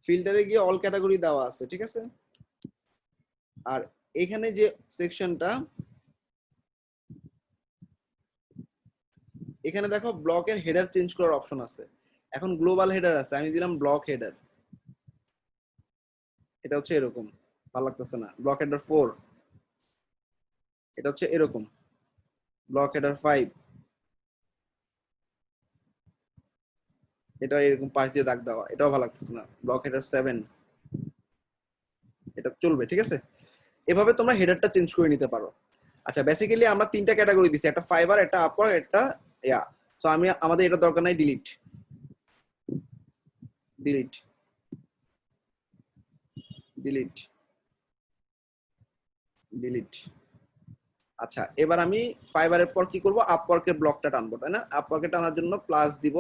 ফিল্টারে গিয়ে অল ক্যাটাগরি দেওয়া আছে, ঠিক আছে। আর এখানে যে সেকশনটা, এখানে দেখো ব্লকের হেডার চেঞ্জ করার অপশন আছে। এখন গ্লোবাল হেডার আছে, আমি দিলাম ব্লক হেডার, এটা হচ্ছে এরকম, ভালো লাগতেছে না। ব্লক হেডার 4, এটা হচ্ছে এরকম। ব্লক হেডার 5, এটা এরকম পাশ দিয়ে দাগ দেওয়া, এটাও ভালো লাগতেছে না। ব্লক হেডার 7, এটা চলবে, ঠিক আছে। এভাবে তোমরা হেডারটা চেঞ্জ করে নিতে পারো। আচ্ছা, বেসিক্যালি আমরা 3টা ক্যাটাগরি দিছি, একটা ফাইবার, একটা আপওয়ার্ক, একটা ইয়া। সো আমাদের এটা দরকার নাই, ডিলিট ডিলিট ডিলিট ডিলিট। আচ্ছা, এবার আমি ফাইবারের পর কি করব, আপওয়ার্কের ব্লকটা টানবো, তাই না? আপওয়ার্কে টানার জন্য প্লাস দিব।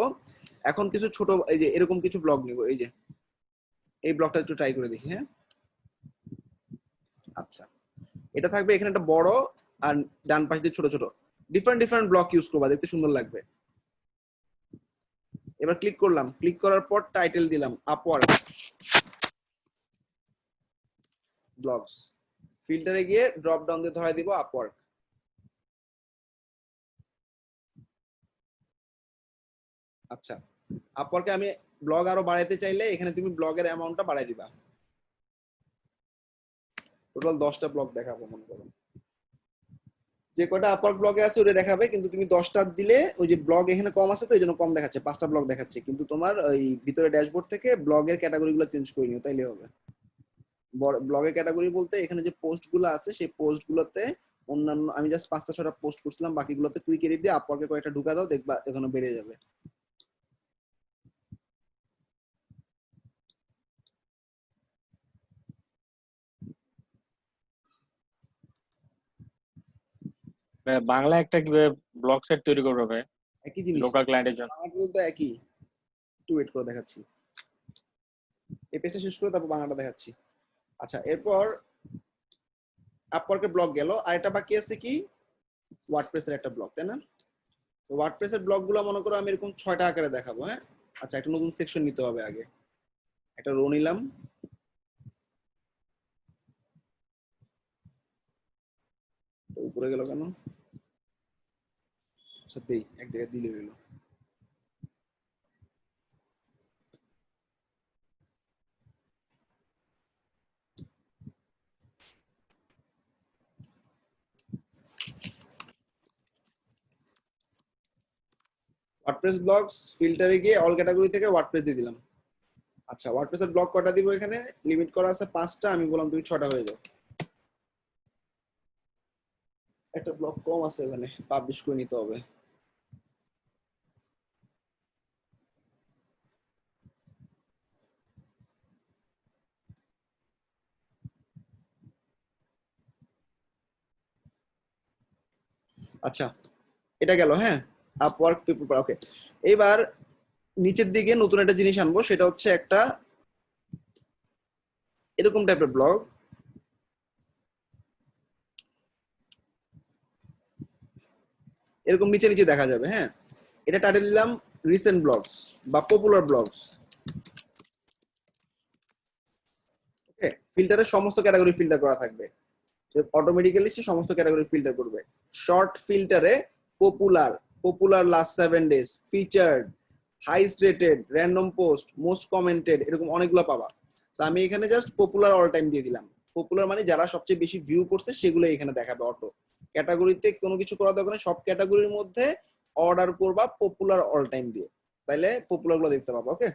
এখন কিছু ছোট, এই যে এরকম কিছু ব্লক নিব, এই যে এই ব্লকটা একটু ট্রাই করে দেখি। হ্যাঁ, আচ্ছা, এটা থাকবে এখানে একটা বড়, আর ডান পাশ দিয়ে ছোট ছোট ডিফারেন্ট ডিফারেন্ট ব্লক ইউজ করবা, দেখতে সুন্দর লাগবে। এবার ক্লিক করলাম, ক্লিক করার পর টাইটেল দিলাম আপওয়ার্ক ব্লগস। ফিল্টারে গিয়ে ড্রপ ডাউন দিয়ে ধরাই দিব আপওয়ার্ক। আচ্ছা, আপওয়ার্কে আমি ব্লগ আরো বাড়াইতে চাইলে এখানে তুমি ব্লগের অ্যামাউন্টটা বাড়াই দিবা। টোটাল 10টা ব্লগ দেখাবো মনে করো, যে কয়টা আপওয়ার্ক ব্লগে আছে ওটা দেখাবে, কিন্তু তুমি 10টা দিলে ওই যে ব্লগ এখানে কম আছে তো এই জন্য কম দেখাচ্ছে, 5টা ব্লগ দেখাচ্ছে। কিন্তু তোমার ওই ভিতরে ড্যাশবোর্ড থেকে ব্লগের ক্যাটাগরি গুলো চেঞ্জ করে নিও, তাইলে হবে। ব্লগের ক্যাটাগরি বলতে এখানে যে পোস্ট গুলো আছে সেই পোস্ট গুলোতে অন্যান্য, আমি জাস্ট 5টা 6টা পোস্ট করছিলাম, বাকিগুলোতে কুইক এডিট দিয়ে আপওয়ার্কে কয়েকটা ঢুকা দাও, দেখবা এখানে বেড়ে যাবে। বাংলা একটা কিভাবে ব্লগ সেট তৈরি করবে ভাই একই জিনিস, লোকাল ক্লায়েন্টের জন্য? বাংলাটা তো একই। একটু ওয়েট করে দেখাচ্ছি, এই পেজটা শেষ করে তারপর বাংলাটা দেখাচ্ছি। আচ্ছা, এরপর আপওয়ার্কের ব্লগ গেল, আর এটা বাকি আছে কি, ওয়ার্ডপ্রেসের একটা ব্লগ, তাই না? তো ওয়ার্ডপ্রেসের ব্লগ গুলো মনে করো আমি এরকম 6টা আকারে দেখাবো। হ্যাঁ, আচ্ছা, একটা নতুন সেকশন নিতে হবে আগে, একটা রো নিলাম। উপরে গেল কেন? আচ্ছা, দেই, এক জায়গায় দিলে হইলো। ওয়ার্ডপ্রেস ব্লগস, ফিল্টারে গিয়ে অল ক্যাটাগরি থেকে ওয়ার্ডপ্রেস দিয়ে দিলাম। আচ্ছা, ওয়ার্ডপ্রেসের ব্লগ কয়টা দিব? এখানে লিমিট করা আছে 5টা, আমি বললাম তুমি 6টা হয়ে যাও। একটা ব্লগ কম আছে, এখানে পাবলিশ করে নিতে হবে। আচ্ছা, এটা গেল। হ্যাঁ, আপওয়ার্ক পিপল, ওকে। এবার নিচের দিকে নতুন একটা জিনিস আনবো, সেটা হচ্ছে একটা এরকম টাইপের ব্লগ। এরকম নিচে নিচে দেখা যাবে। হ্যাঁ, এটা টাইটেল দিলাম রিসেন্ট ব্লগস বা পপুলার ব্লগস। ওকে, ফিল্টারে সমস্ত ক্যাটাগরি ফিল্টার করা থাকবে, অটোমেটিক্যালি সে সমস্ত ক্যাটাগরি ফিল্টার করবে। শর্ট ফিল্টারে popular, popular last 7 days, featured, highest rated, random post, most commented, এরকম অনেকগুলো পাবা। তো আমি এখানে জাস্ট পপুলার অল টাইম দিয়ে দিলাম। পপুলার মানে যারা সবচেয়ে বেশি ভিউ করছে সেগুলো এখানে দেখাবে অটো। ক্যাটাগরিতে কোনো কিছু করা দরকার নেই, সব ক্যাটাগরির মধ্যে অর্ডার করবা পপুলার অল টাইম দিয়ে, তাইলে পপুলার গুলো দেখতে পাবো। ওকে,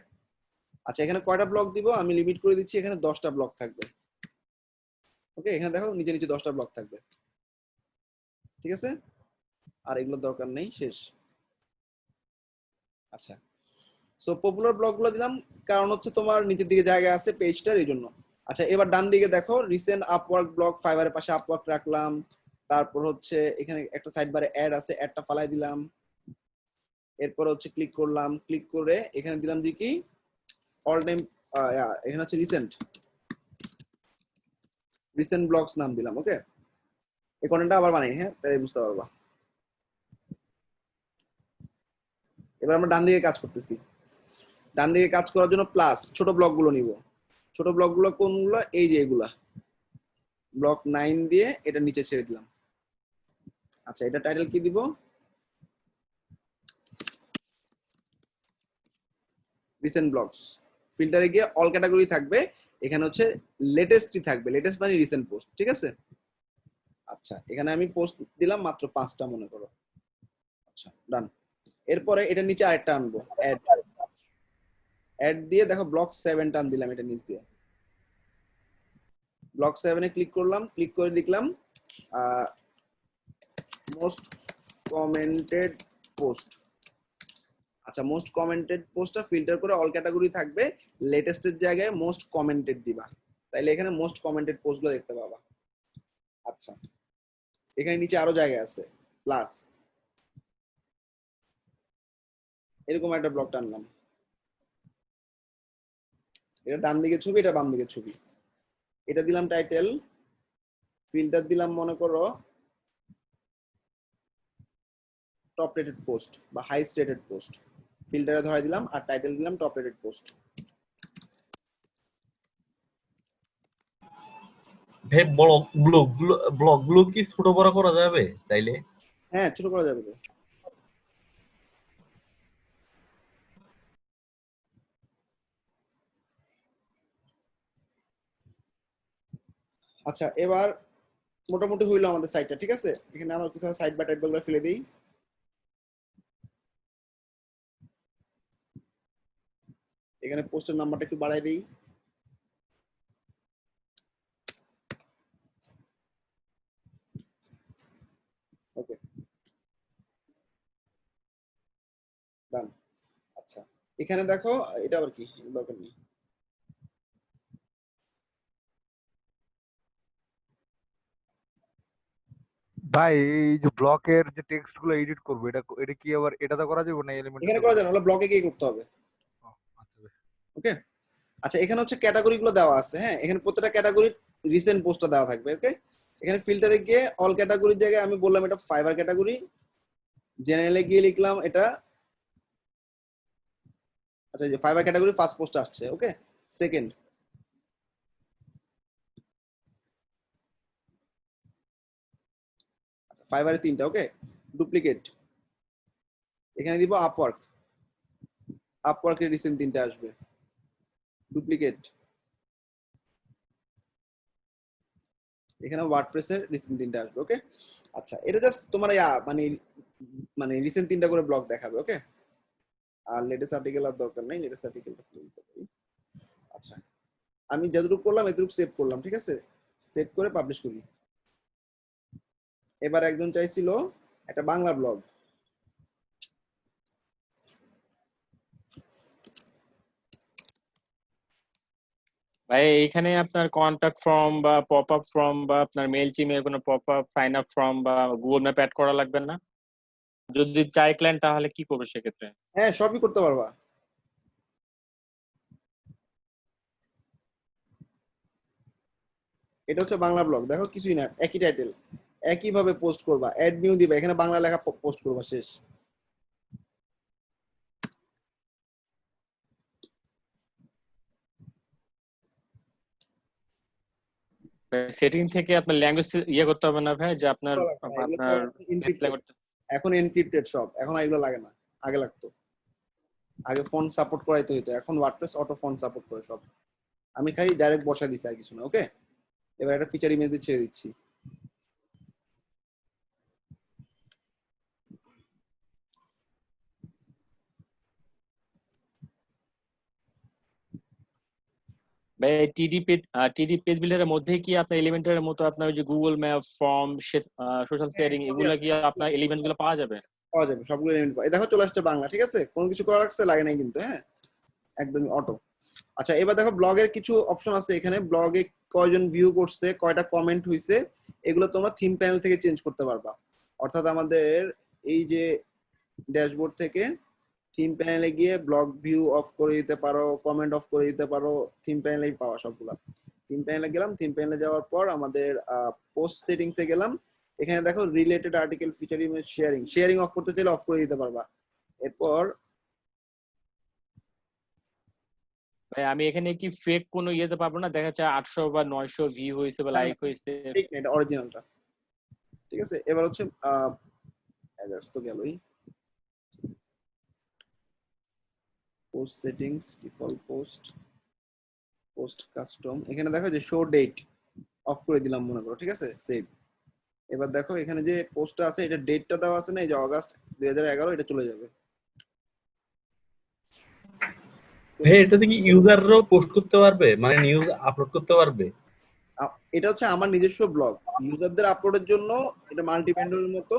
আচ্ছা, এখানে কয়টা ব্লক দিব? আমি লিমিট করে দিচ্ছি, এখানে 10টা ব্লক থাকবে। ওকে, এখানে দেখো নিচে নিচে 10টা ব্লক থাকবে, ঠিক আছে। আর এগুলো দরকার নেই, শেষ। আচ্ছা, সো পপুলার ব্লগগুলো দিলাম কারণ হচ্ছে তোমার নিচের দিকে জায়গা আছে পেজটার, এই জন্য। আচ্ছা, এবার ডান দিকে দেখো রিসেন্ট আপওয়ার্ক ব্লগ, ফাইবারের পাশে আপওয়ার্ক রাখলাম। তারপর হচ্ছে এখানে একটা সাইড বারে অ্যাড আছে, অ্যাডটা ফালাই দিলাম। এরপর হচ্ছে ক্লিক করলাম, ক্লিক করে এখানে দিলাম যে কি অল টাইম, এখানে হচ্ছে রিসেন্ট ব্লগস নাম দিলাম। ওকে, এই কন্টেন্টটা আবার বানাই, হ্যাঁ, তাই বুঝতে পারবা। এবার আমরা ডান দিকে কাজ করতেছি। ডান দিকে কাজ করার জন্য প্লাস ছোট ব্লকগুলো নিব। ছোট ব্লকগুলো কোনগুলো? এই যে এগুলা, ব্লক 9 দিয়ে এটা নিচে ছেড়ে দিলাম। আচ্ছা, এটা টাইটেল কি দিব? Recent blogs. ফিল্টারে গিয়ে অল ক্যাটাগরি থাকবে, এখানে হচ্ছে লেটেস্টই থাকবে, লেটেস্ট মানে রিসেন্ট পোস্ট, ঠিক আছে? আচ্ছা, এখানে আমি পোস্ট দিলাম মাত্র 5টা মনে করো। আচ্ছা, ডান। এরপরে এটা নিচে আরেকটা আনবো, অ্যাড। অ্যাড দিয়ে দেখো ব্লক 7 টান দিলাম এটা নিচ দিয়ে। ব্লক 7 এ ক্লিক করলাম, ক্লিক করে লিখলাম মোস্ট কমেন্টেড পোস্ট। আচ্ছা, মোস্ট কমেন্টেড পোস্টটা ফিল্টার করে অল ক্যাটাগরি থাকবে, লেটেস্টের জায়গায় মোস্ট কমেন্টেড দিবা, তাইলে এখানে মোস্ট কমেন্টেড পোস্টগুলো দেখতে পাবা। আচ্ছা, এখানে নিচে আরো জায়গা আছে, প্লাস এরকম একটা ব্লক টানলাম। এটা ডান দিকে ছবি, এটা বাম দিকে ছবি। এটা দিলাম টাইটেল, ফিল্টার দিলাম মনে করো টপ রেটেড পোস্ট বা হাইস্ট রেটেড পোস্ট, ফিল্টারে ধরে দিলাম, আর টাইটেল দিলাম টপ রেটেড পোস্ট। ভাই ব্লগগুলো কি ছোট বড় করা যাবে চাইলে? হ্যাঁ, ছোট করা যাবে তো। আচ্ছা, এবার মোটামুটি হইলো আমাদের সাইটটা, ঠিক আছে? এখানে আমরা কিছু সাইড বা টাইপ গুলো ফেলে দিই। এখানে পোস্টের নাম্বারটা একটু বাড়াই দিই। ওকে, ডান। আচ্ছা, এখানে দেখো এটা আবার কি, দরকার নেই। ভাই এই যে ব্লকের যে টেক্সট গুলো এডিট করবো, এটা কি আবার এটাতে করা যাবে না এলিমেন্টে? এখানে করা যায় না, হলো ব্লকে গিয়ে করতে হবে। ওকে, আচ্ছা, এখানে হচ্ছে ক্যাটাগরি গুলো দেওয়া আছে, হ্যাঁ, এখানে প্রত্যেকটা ক্যাটাগরি রিসেন্ট পোস্টটা দেওয়া থাকবে। ওকে, এখানে ফিল্টারে গিয়ে অল ক্যাটাগরির জায়গায় আমি বললাম এটা ফাইবার ক্যাটাগরি, জেনারেলে গিয়ে লিখলাম এটা, আচ্ছা, যে ফাইবার ক্যাটাগরি ফার্স্ট পোস্ট আসছে। ওকে, সেকেন্ড, ফাইবারে 3টা। ওকে, ডুপ্লিকেট, এখানে দিব আপওয়ার্ক, আপওয়ার্কের রিসেন্ট 3টা আসবে, ডুপ্লিকেট, এখানে ওয়ার্ডপ্রেসের রিসেন্ট 3টা আসবে। ওকে, আচ্ছা, এটা জাস্ট তোমার মানে মানে রিসেন্ট 3টা করে ব্লগ দেখাবে। ওকে, আর লেটেস্ট আর্টিকেল আর দরকার নাই, লেটেস্ট আর্টিকেলটা তুলতে পারি। আচ্ছা, আমি যতটুকু করলাম এতটুকু সেভ করলাম, ঠিক আছে? সেভ করে পাবলিশ করি। এবার একজন চাইছিল একটা বাংলা ব্লগ, ভাই এইখানে আপনার কন্টাক্ট ফর্ম বা পপ আপ ফর্ম বা আপনার মেল চিমের কোনো pop up sign up form বা গুগল ম্যাপ অ্যাড করা লাগবে না? যদি চাই ক্লায়েন্ট তাহলে কি করবে সেক্ষেত্রে? হ্যাঁ, সবই করতে পারবা। এটা হচ্ছে বাংলা ব্লগ, দেখো কিছুই না, একই টাইটেল, একই ভাবে পোস্ট করবা, অ্যাড নিউ দিবা, এখানে বাংলা লেখা পোস্ট করবা, শেষ। সেটিং থেকে আপনার ল্যাঙ্গুয়েজ ইয়ে করতে হবে না ভাই, যে আপনার এগুলো তো আপনার এনক্রিপ্টেড, এখন এনক্রিপ্টেড সব, এখন এগুলো লাগে না, আগে লাগতো। আগে ফন্ট সাপোর্ট করাইতে হইতো, এখন ওয়ার্ডপ্রেস অটো ফন্ট সাপোর্ট করে সব। আমি খালি ডাইরেক্ট বসা দিছি, আর কিছু না। ওকে, এবার একটা ফিচার ইমেজ দিয়ে ছেড়ে দিচ্ছি। ভাই টিডি পেজ বিল্ডারের মধ্যে কি আপনার এলিমেন্টের মতো আপনার ওই যে Google map form social sharing এগুলা কি আপনার এলিমেন্ট গুলো পাওয়া যাবে? পাওয়া যাবে, সবগুলো এলিমেন্ট পাওয়া। দেখো চলে আসছে বাংলা, ঠিক আছে, কোনো কিছু করা লাগছে লাগে নাই কিন্তু, হ্যাঁ, একদমই অটো। আচ্ছা, এবার দেখো ব্লগের কিছু অপশন আছে এখানে। ব্লগে কয়জন ভিউ করছে, কয়টা কমেন্ট হইছে, এগুলো তোমরা থিম প্যানেল থেকে চেঞ্জ করতে পারবা। অর্থাৎ আমাদের এই যে ড্যাশবোর্ড থেকে থিম প্যানেলে গিয়ে ব্লগ ভিউ অফ করে দিতে পারো, কমেন্ট অফ করে দিতে পারো, থিম প্যানেলেই পাওয়া সবগুলা। থিম প্যানেলে গেলাম, থিম প্যানেলে যাওয়ার পর আমাদের পোস্ট সেটিংসে গেলাম। এখানে দেখো related article feature image sharing, sharing of করতে চাইলে অফ করে দিতে পারবা। এরপর ভাই আমি এখানে কি ফেক কোনো ইয়েতে পারবো না? দেখা যাচ্ছে 800 বা 900 ভিউ হয়েছে বা লাইক হয়েছে। ঠিক না, এটা অরিজিনালটা, ঠিক আছে। এবার হচ্ছে অ্যাড্রেস তো গেলই, post settings, default post custom, এখানে দেখো যে শো ডেট অফ করে দিলাম মনে করো, ঠিক আছে, সেভ। এবার দেখো এখানে যে পোস্টটা আছে এটা ডেটটা দেওয়া আছে না, এই যে অগাস্ট 2011, এটা চলে যাবে। ভাই এটাতে কি ইউজাররাও পোস্ট করতে পারবে, মানে নিউজ আপলোড করতে পারবে? এটা হচ্ছে আমার নিজস্ব ব্লগ, ইউজারদের আপলোডের জন্য এটা মাল্টি ভেন্ডরের মতো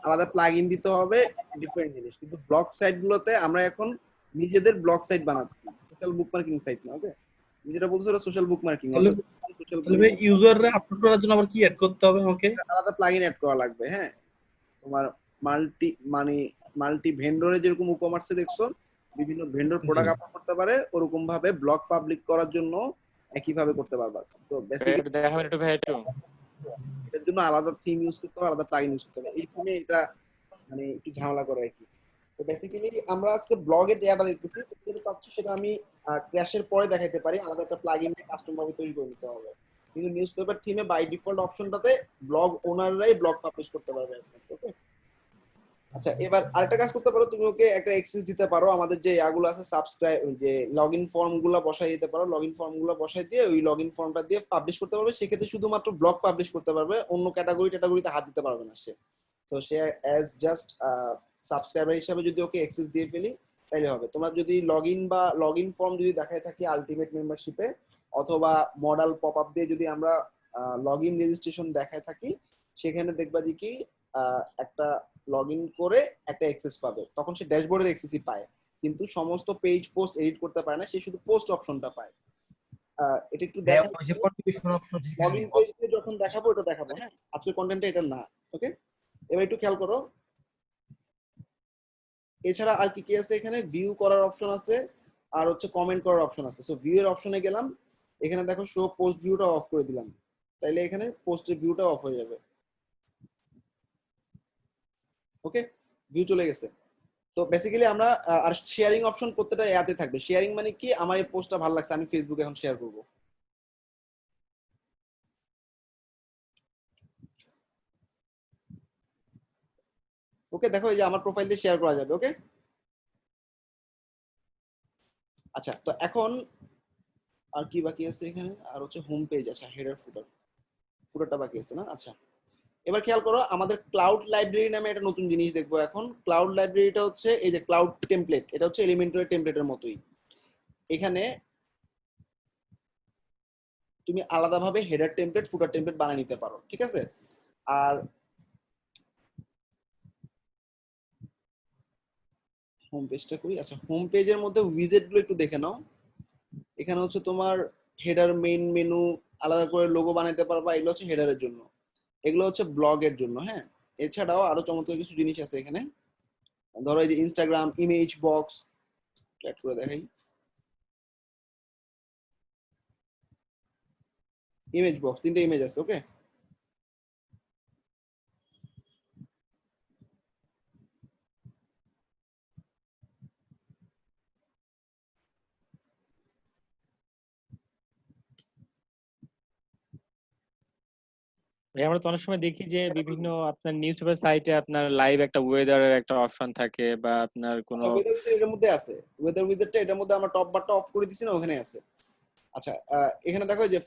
আলাদা প্লাগইন দিতে হবে, ডিফারেন্ট জিনিস। কিন্তু ব্লগ সাইট গুলোতে আমরা এখন নিজেদের ব্লগ সাইট বানাচ্ছি, সোশ্যাল বুকমার্কিং সাইট না। ওকে, যেটা বলছো সোশ্যাল বুকমার্কিং, সোশ্যাল তাহলে ভাই ইউজাররা আপলোড করার জন্য আবার কি অ্যাড করতে হবে আমাকে? আলাদা প্লাগইন অ্যাড করা লাগবে। হ্যাঁ, তোমার মাল্টি ভেন্ডরে যেরকম ই-কমার্সে দেখছো বিভিন্ন ভেন্ডর প্রোডাক্ট আপলোড করতে পারে, ওরকম ভাবে ব্লগ পাবলিক করার জন্য একই ভাবে করতে পারবা। তো বেসিক্যালি এটা দেখাবেন একটু ভাই একটু। এর জন্য আলাদা থিম ইউজ করতে হবে, আলাদা প্লাগইন ইউজ করতে হবে। এই থিমে এটা মানে একটু ঝামেলা করে আর কি। তো বেসিক্যালি আমরা আজকে ব্লগের ডেটা দেখতেছি, যেটা চাচ্ছি সেটা আমি ক্র্যাশের পরে দেখাইতে পারি, আলাদা একটা প্লাগইন কাস্টম ভাবে তৈরি করে নিতে হবে। কিন্তু নিউজপেপার থিমে বাই ডিফল্ট অপশনটাতে ব্লগ ওনাররাই ব্লগ পাবলিশ করতে পারবে। ওকে, আচ্ছা, এবার আরেকটা কাজ করতে পারো, তুমি ওকে একটা অ্যাক্সেস দিতে পারো, আমাদের যে ইয়াগুলো আছে সাবস্ক্রাইব, যে লগইন ফর্ম গুলো বসাই দিতে পারো। লগইন ফর্ম গুলো বসাই দিয়ে ওই লগইন ফর্মটা দিয়ে পাবলিশ করতে পারবে। সেক্ষেত্রে শুধুমাত্র ব্লগ পাবলিশ করতে পারবে, অন্য ক্যাটাগরিতে হাত দিতে পারবে না সে। তো সে অ্যাজ জাস্ট সাবস্ক্রাইবার হিসাবে যদি ওকে অ্যাক্সেস দিয়ে ফেলি তাইলে হবে। তোমরা যদি লগইন ফর্ম যদি দেখায় থাকি আলটিমেট মেম্বারশিপে, অথবা মডেল পপ আপ দিয়ে যদি আমরা লগইন রেজিস্ট্রেশন দেখায় থাকি, সেখানে দেখবা যে কি একটা লগইন করে একটা অ্যাক্সেস পাবে, তখন সে ড্যাশবোর্ডের অ্যাক্সেসই পায়, কিন্তু সমস্ত পেজ পোস্ট এডিট করতে পারে না, সে শুধু পোস্ট অপশনটা পায়। এটা একটু দেখা, ওই যে কন্ট্রিবিউশন অপশন লগইন পেজে যখন দেখাবো এটা দেখাবো। হ্যাঁ, আজকের কন্টেন্টে এটা না। ওকে, এবার একটু খেয়াল করো, এছাড়া আর কি কি আছে এখানে? ভিউ করার অপশন আছে, আর হচ্ছে কমেন্ট করার অপশন আছে। সো ভিউ এর অপশনে গেলাম, এখানে দেখো শো পোস্ট ভিউটা অফ করে দিলাম, তাইলে এখানে পোস্টের ভিউটা অফ হয়ে যাবে। ওকে, ভিউ চলে গেছে। তো বেসিক্যালি আমরা আর শেয়ারিং অপশন প্রত্যেকটা অ্যাপে থাকবে। শেয়ারিং মানে কি, আমার এই পোস্টটা ভালো লাগছে, আমি ফেসবুকে এখন শেয়ার করব। ওকে, দেখো এই যে আমার প্রোফাইল দিয়ে শেয়ার করা যাবে। ওকে, আচ্ছা, তো এখন আর কি বাকি আছে এখানে? আর হচ্ছে হোম পেজ, আচ্ছা হেডার ফুটারটা বাকি আছে না? আচ্ছা, এবার খেয়াল করো, আমাদের ক্লাউড লাইব্রেরি নামে একটা নতুন জিনিস দেখবো এখন। ক্লাউড লাইব্রেরিটা হচ্ছে এই যে ক্লাউড টেমপ্লেট, এটা হচ্ছে এলিমেন্টর টেমপ্লেটের মতোই। এখানে তুমি আলাদাভাবে হেডার টেমপ্লেট, ফুটার টেমপ্লেট বানিয়ে নিতে পারো, ঠিক আছে। আর হোম পেজটা করি, আচ্ছা হোম পেজের মধ্যে উইজেট গুলো একটু দেখে নাও। এখানে হচ্ছে তোমার হেডার, মেইন মেনু, আলাদা করে লোগো বানাইতে পারবা, এগুলো হচ্ছে হেডারের জন্য, এগুলো হচ্ছে ব্লগের জন্য। হ্যাঁ, এছাড়াও আরো চমৎকার কিছু জিনিস আছে এখানে। ধরো এই যে ইনস্টাগ্রাম ইমেজ বক্স, অ্যাড করে দেখাই, ইমেজ বক্স, 3টে ইমেজ আছে। ওকে, ভাই আমরা তো অনেক সময় দেখি যে বিভিন্ন আপনার নিউজ পেপার সাইটে আপনার লাইভ একটা ওয়েদারের একটা অপশন থাকে, বা আপনার কোনো ওয়েদার উইজার্ড এটার মধ্যে আছে, ওয়েদার উইজার্ডটা এটার মধ্যে আমরা টপ বারটা অফ করে দিছি না, ওখানে আছে। আচ্ছা, এখানে দেখো যে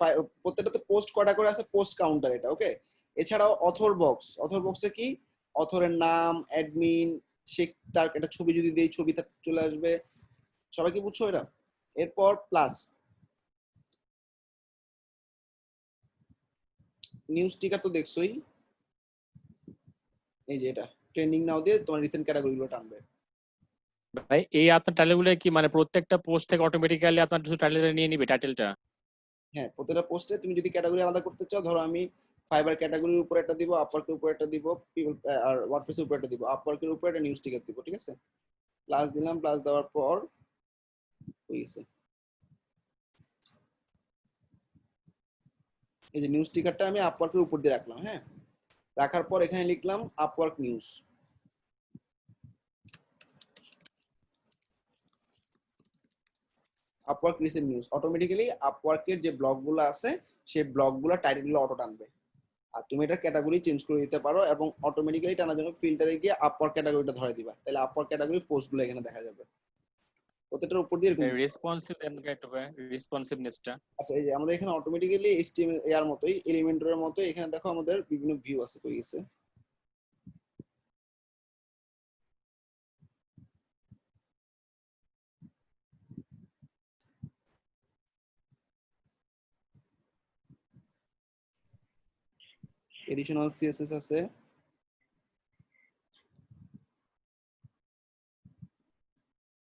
প্রত্যেকটাতে পোস্ট কটা করে আছে, পোস্ট কাউন্টার এটা। ওকে, এছাড়াও অথর বক্সটা কি, অথরের নাম, অ্যাডমিন, সে তার একটা ছবি যদি দেই ছবিটা চলে আসবে। সবাই কি বুঝছো এটা? এরপর প্লাস, নিউজ স্টিকার তো দেখছোই, এই যে এটা ট্রেন্ডিং নাও দিয়ে তোমার রিসেন্ট ক্যাটাগরি গুলো টানবে। ভাই এই আপনার টাইটেলগুলো কি মানে প্রত্যেকটা পোস্ট থেকে অটোমেটিক্যালি আপনার শুধু টাইটেলটা নিয়ে নিবে টাইটেলটা? হ্যাঁ, প্রত্যেকটা পোস্টে তুমি যদি ক্যাটাগরি আলাদা করতে চাও, ধরো আমি ফাইবার ক্যাটাগরির উপর একটা দিব, আপওয়ার্কের উপর একটা দিব, পিপল আর ওয়ার্ডপ্রেসের উপর একটা দিব, আপওয়ার্কের উপর একটা নিউজ স্টিকার দিব, ঠিক আছে? প্লাস দিলাম, প্লাস দেওয়ার পর হয়ে গেছে। এই যে নিউজ স্টিকারটা আমি আপওয়ার্কের উপর দিয়ে রাখলাম। হ্যাঁ, রাখার পর এখানে লিখলাম Upwork news. Upwork recent news, automatically আপওয়ার্কের যে ব্লগগুলো আছে সেই ব্লগগুলো টাইটেলগুলো অটো টানবে। আর তুমি এটা ক্যাটাগরি চেঞ্জ করে দিতে পারো এবং অটোমেটিক্যালি টানার জন্য ফিল্টারে গিয়ে আপওয়ার্ক ক্যাটাগরিটা ধরে দিবা, তাহলে আপওয়ার্ক ক্যাটাগরি পোস্টগুলো এখানে দেখা যাবে। প্রত্যেকটার উপর দিয়ে এরকম। রেসপন্সিভ একটু ভাই, রেসপন্সিভনেসটা। আচ্ছা, এই যে আমাদের এখানে অটোমেটিক্যালি এইচটিএমএল এর মতোই, এলিমেন্টরের মতোই এখানে দেখো আমাদের বিভিন্ন ভিউ আছে কই গেছে। এডিশনাল সিএসএস আছে,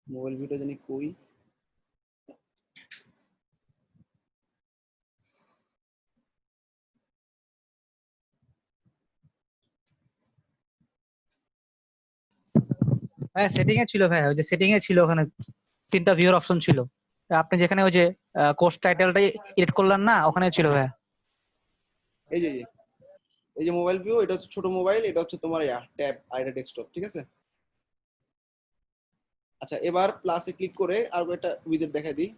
মোবাইল ভিউটা জানি কই। হ্যাঁ সেটিং এ ছিল ভাই, ওই যে সেটিং এ ছিল ওখানে 3টা ভিউর অপশন ছিল। তা আপনি যেখানে ওই যে কোর্স টাইটেলটা এডিট করলেন না, ওখানে ছিল ভাই। এই যে এই যে মোবাইল ভিউ, এটা হচ্ছে ছোট মোবাইল, এটা হচ্ছে তোমার ট্যাব আর এটা ডেস্কটপ, ঠিক আছে? আচ্ছা, এবার প্লাসে ক্লিক করে আর একটা উইজেট দেখাই দিই,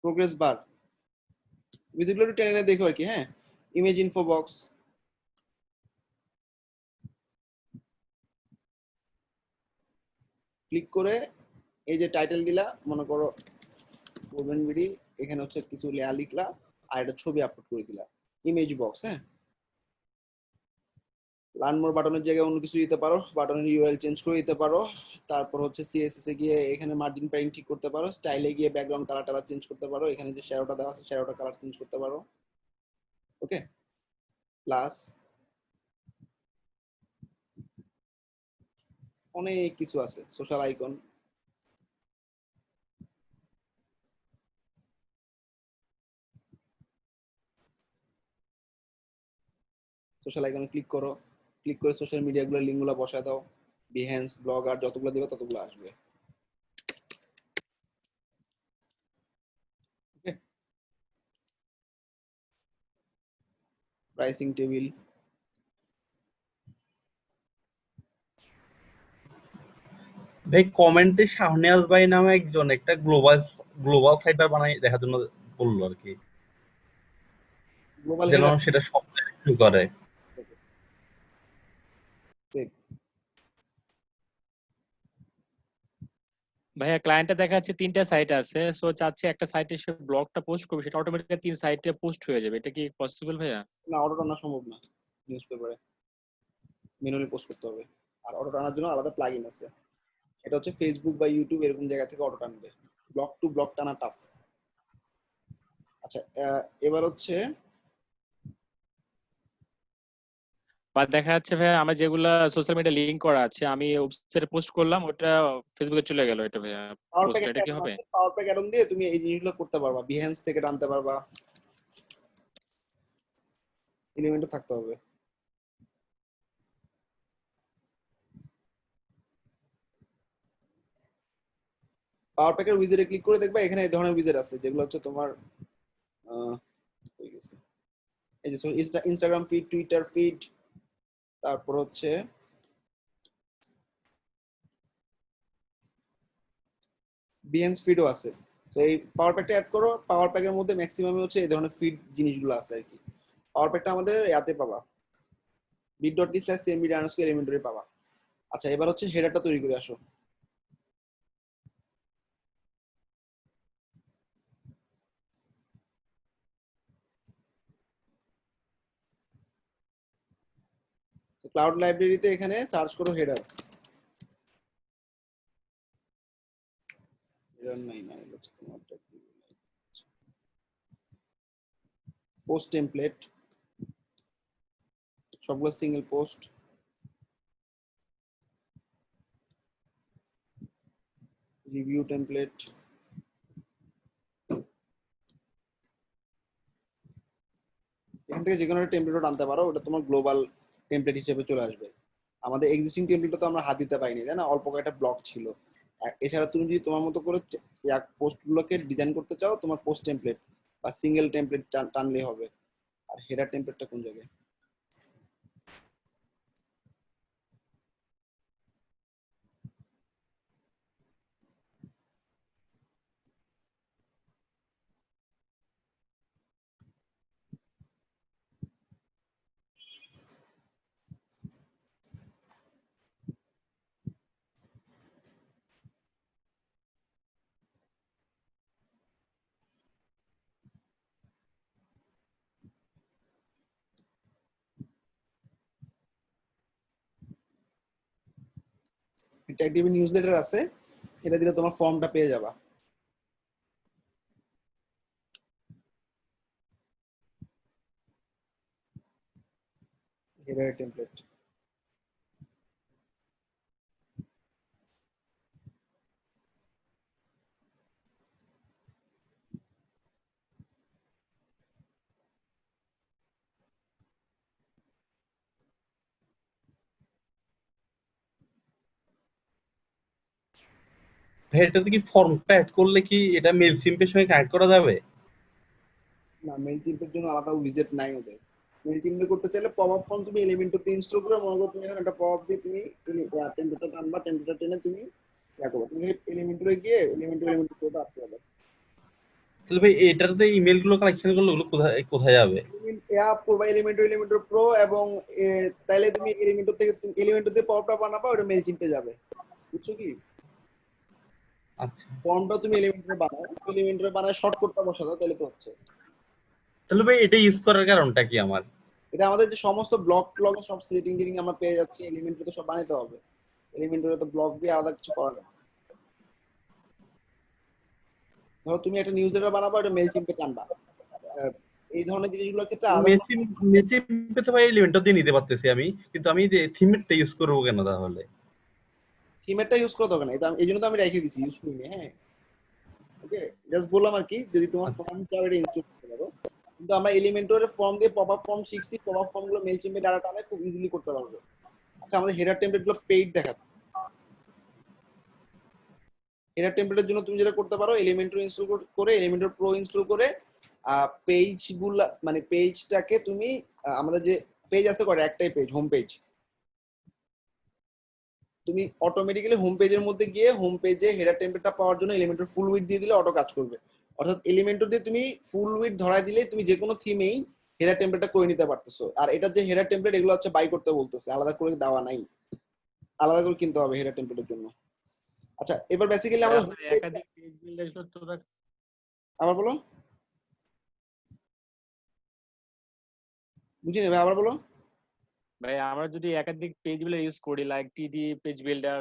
প্রোগ্রেস বার। উইজেটগুলো একটু টেনে দেখো আর কি। হ্যাঁ, ইমেজ ইনফো বক্স, ক্লিক করে এই যে টাইটেল দিলা, মনে করো ওভেন বিডি, এখানে হচ্ছে কিছু লেয়ার লিখলা আর একটা ছবি আপলোড করে দিলা। ইমেজ বক্স, হ্যাঁ, লার্ন মোর বাটনের জায়গায় অন্য কিছু দিতে পারো, বাটনের ইউআরএল চেঞ্জ করে দিতে পারো। তারপর হচ্ছে সিএসএস এ গিয়ে এখানে মার্জিন প্যাডিং ঠিক করতে পারো, স্টাইলে গিয়ে ব্যাকগ্রাউন্ড কালার চেঞ্জ করতে পারো, এখানে যে শ্যাডোটা দেওয়া আছে শ্যাডোটা কালার চেঞ্জ করতে পারো। ওকে, প্লাস অনেক কিছু আছে, সোশ্যাল আইকন, সোশ্যাল আইকনে ক্লিক করো, ক্লিক করে সোশ্যাল মিডিয়া গুলো লিঙ্ক গুলো বসায় দাও, বিহেন্স, ব্লগ আর যতগুলো দিবে ততগুলো আসবে। ওকে, প্রাইসিং টেবিল, ভাই কমেন্টে শাহনিয়াজ ভাই নামে একজন একটা গ্লোবাল গ্লোবাল ফাইবার বানাই দেখার জন্য বললো আর কি, গ্লোবাল যেন হেডার। সেটা সব শুরু করে। ভাইয়া ক্লায়েন্টে দেখা যাচ্ছে 3টা সাইট আছে, সো চাচ্ছে একটা সাইটে সে ব্লগটা পোস্ট করবে, সেটা অটোমেটিক্যালি 3 সাইটে পোস্ট হয়ে যাবে। এটা কি পসিবল ভাইয়া? না, অটো টানা সম্ভব না, নিউজ পেপারে ম্যানুয়ালি পোস্ট করতে হবে। আর অটো টানার জন্য আলাদা প্লাগইন আছে, এটা হচ্ছে ফেসবুক বা ইউটিউব এরকম জায়গা থেকে অটো টানবে। ব্লক টু ব্লক টানা টাফ। আচ্ছা, এবার হচ্ছে বা দেখা যাচ্ছে ভাইয়া আমার যেগুলা সোশ্যাল মিডিয়া লিংক করা আছে, আমি ওয়েবসাইটে পোস্ট করলাম, ওটা ফেসবুকে চলে গেল, এটা ভাইয়া পাওয়ার পোস্ট, প্যাক এটা কি হবে? পাওয়ার প্যাক অ্যাডন দিয়ে তুমি এই জিনিসগুলো করতে পারবা, বিহেন্স থেকে টানতে পারবা, এলিমেন্টও থাকতে হবে। পাওয়ার প্যাকের উইজেটে ক্লিক করে দেখবা এখানে এই ধরনের উইজেট আছে, যেগুলো হচ্ছে তোমার হয়ে গেছে। এই যে ইনস্টাগ্রাম ফিড, টুইটার ফিড, তারপর হচ্ছে বিহেন্স ফিডও আছে। তো এই পাওয়ার প্যাকটা অ্যাড করো, পাওয়ার প্যাকের মধ্যে ম্যাক্সিমামই হচ্ছে এই ধরনের ফিড জিনিসগুলো আছে আর কি। পাওয়ার প্যাকটা আমাদের ইয়াতে পাবা, bit.ly/cmd_elementary পাবা। আচ্ছা, এবার হচ্ছে হেডারটা তৈরি করে আসো। ক্লাউড লাইব্রেরিতে এখানে সার্চ করো হেডার। হেডার নাই, হচ্ছে তোমারটা কি? পোস্ট টেমপ্লেট, সবগুলো সিঙ্গেল পোস্ট, রিভিউ টেমপ্লেট, এখান থেকে যে কোনো একটা টেমপ্লেট আনতে পারো, ওটা তোমার গ্লোবাল টেমপ্লেট হিসেবে চলে আসবে। আমাদের এক্সিস্টিং টেমপ্লেটটা তো আমরা হাত দিতে পারিনি, তাই না, অল্প কয়েকটা ব্লক ছিল। এছাড়া তুমি যদি তোমার মতো করে পোস্টগুলোকে ডিজাইন করতে চাও, তোমার পোস্ট টেমপ্লেট বা সিঙ্গেল টেমপ্লেট টানলেই হবে। আর হেডার টেমপ্লেটটা কোন জায়গায়? ট্যাগ ডিবি নিউজলেটার আছে, এটা দিলে তোমার ফর্মটা পেয়ে যাবা। হেডার টেমপ্লেট, ভাই এটাতে কি ফর্মটা অ্যাড করলে কি এটা মেল সিম্পের সঙ্গে কানেক্ট করা যাবে? না, মেইল টিমের জন্য আলাদা উইজেট নাই ওদের। মেইল টিমে করতে চাইলে পপ আপ ফর্ম তুমি এলিমেন্টতে ইনস্টল করে, মনে করো তুমি এখানে একটা পপ আপ দিয়ে তুমি টেম্পলেটটা টানবা, টেম্পলেটটা টেনে তুমি ইয়া করবে, তুমি এলিমেন্টরে গিয়ে এলিমেন্ট কোডটা আসতে হবে। তাহলে ভাই এটাতে ইমেল গুলো কালেকশন করলে ওগুলো কোথায় কোথায় যাবে? অ্যাপ করবা এলিমেন্টর প্রো, এবং তাইলে তুমি এলিমেন্টর দিয়ে পপ আপ বানাবা, ওটা মেইল টিমে যাবে। বুঝছো কি? আচ্ছা, ফর্মটা তুমি এলিমেন্টরে বানায় শর্টকাটটা বসাও, তাহলে তো হচ্ছে। তাহলে ভাই এটা ইউজ করার কারণটা কি আমার? এটা আমাদের যে সমস্ত ব্লক সব সেটিং টিটিং আমরা পেয়ে যাচ্ছি, এলিমেন্টরে তো সব বানাইতে হবে। এলিমেন্টরে তো ব্লক দিয়ে আলাদা কিছু করা যায়। ধরো তুমি একটা নিউজলেটার বানাবা, এটা মেইল চিম্পে টানবা, এই ধরনের জিনিসগুলোর ক্ষেত্রে আলাদা মেসিমে তো ভাই এলিমেন্টটা দিয়ে নিতে পারতেছি আমি, কিন্তু আমি যে থিমেরটা ইউজ করবো কেন তাহলে? থিমেরটা ইউজ করতে হবে না, এটা এই জন্য তো আমি রেখে দিছি, ইউজ করিনি। হ্যাঁ, ওকে, জাস্ট বললাম আর কি, যদি তোমার ফর্ম চাও এটা ইনস্টল করতে পারো। কিন্তু আমরা এলিমেন্টরে ফর্ম দিয়ে পপ আপ ফর্ম শিখছি, পপ আপ ফর্ম গুলো মেইল চিম্পে ডাটা টানে খুব ইজিলি করতে পারবে। আচ্ছা, আমাদের হেডার টেমপ্লেট গুলো পেইড দেখাচ্ছে। হেডার টেমপ্লেটের জন্য তুমি যেটা করতে পারো, এলিমেন্টর ইনস্টল করে, এলিমেন্টর প্রো ইনস্টল করে পেজগুলা, মানে পেজটাকে তুমি আমাদের যে পেজ আছে করে একটাই পেজ, হোম পেজ, তুমি অটোমেটিক্যালি হোম পেজের মধ্যে গিয়ে হোম পেজে হেডার টেমপ্লেটটা পাওয়ার জন্য এলিমেন্টর ফুল উইডথ দিয়ে দিলে অটো কাজ করবে। অর্থাৎ এলিমেন্টর দিয়ে তুমি ফুল উইডথ ধরাই দিলে তুমি যে কোনো থিমেই হেডার টেমপ্লেটটা করে নিতে পারতেছো। আর এটা যে হেডার টেমপ্লেট, এগুলো হচ্ছে বাই করতে বলতেছে, আলাদা করে দেওয়া নাই, আলাদা করে কিনতে হবে হেডার টেমপ্লেটের জন্য। আচ্ছা, এবার বেসিক্যালি আমাদের একাধিক পেজ বিল্ডার সত্যতা। আবার বলো, বুঝিনি ভাই, আবার বলো। ভাই আমরা যদি একাধিক পেজ বিল্ডার ইউজ করি লাইক টিডি পেজ বিল্ডার,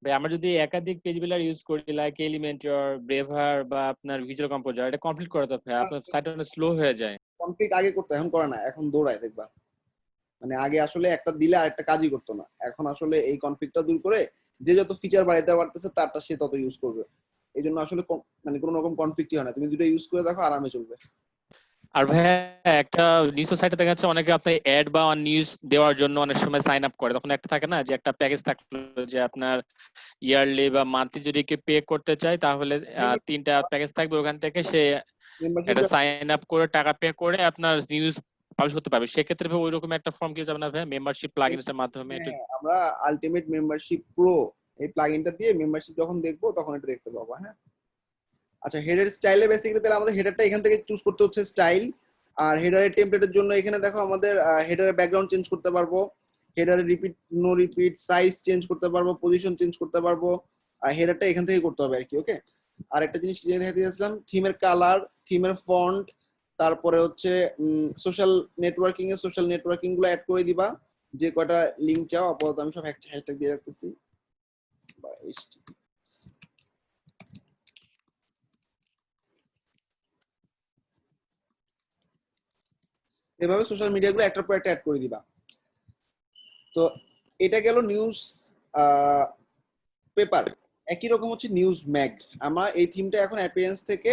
ভাই আমরা যদি একাধিক পেজ বিল্ডার ইউজ করি লাইক এলিমেন্টর, ব্রেভার বা আপনার ভিজুয়াল কম্পোজার, এটা কমপ্লিট করে তো ভাই আপনার সাইট অনেক স্লো হয়ে যায়। কমপ্লিট আগে করতে, এখন করে না, এখন দৌড়ায় দেখবা। মানে আগে আসলে একটা দিলে আরেকটা কাজই করতো না, এখন আসলে এই কনফ্লিক্টটা দূর করে যে যত ফিচার বাড়াইতে পারতেছে তারটা সে তত ইউজ করবে। এই জন্য আসলে মানে কোনো রকম কনফ্লিক্টই হয় না, তুমি দুটো ইউজ করে দেখো, আরামে চলবে। আর ভাই একটা নিউজ সাইটে দেখা যাচ্ছে অনেকে আপনার অ্যাড বা নিউজ দেওয়ার জন্য অনেক সময় সাইন আপ করে, তখন একটা থাকে না যে একটা প্যাকেজ থাকলো যে আপনার ইয়ারলি বা মান্থলি যদি কেউ পে করতে চায় তাহলে 3টা প্যাকেজ থাকবে, ওখান থেকে সে একটা সাইন আপ করে টাকা পে করে আপনার নিউজ পাবলিশ করতে পারবে। সেক্ষেত্রে ভাই ওইরকম একটা ফর্ম কি যাবে না ভাই মেম্বারশিপ প্লাগইনস এর মাধ্যমে? একটু আমরা আলটিমেট মেম্বারশিপ প্রো এই প্লাগইনটা দিয়ে মেম্বারশিপ যখন দেখবো তখন এটা দেখতে পাবো। হ্যাঁ, আচ্ছা, হেডার স্টাইলে বেসিক্যালি তাহলে আমাদের হেডারটা এখান থেকে চুজ করতে হচ্ছে স্টাইল। আর হেডারের টেমপ্লেটের জন্য এখানে দেখো আমাদের হেডারের ব্যাকগ্রাউন্ড চেঞ্জ করতে পারবো, হেডারের repeat no repeat size change করতে পারবো, পজিশন চেঞ্জ করতে পারবো। আর হেডারটা এখান থেকে করতে হবে আর কি। ওকে, আর একটা জিনিস জেনে দেখাতে চাইছিলাম, থিমের কালার, থিমের ফন্ট, তারপরে হচ্ছে সোশ্যাল নেটওয়ার্কিং গুলো অ্যাড করে দিবা, যে কয়টা লিংক চাও। আপাতত আমি সব হ্যাশট্যাগ দিয়ে রাখতেছি। এভাবে সোশ্যাল মিডিয়াগুলো একটার পর একটা অ্যাড করে দিবা। তো এটা গেল নিউজ পেপার। একই রকম হচ্ছে নিউজ ম্যাগ। আমরা এই থিমটা এখন অ্যাপিয়ারেন্স থেকে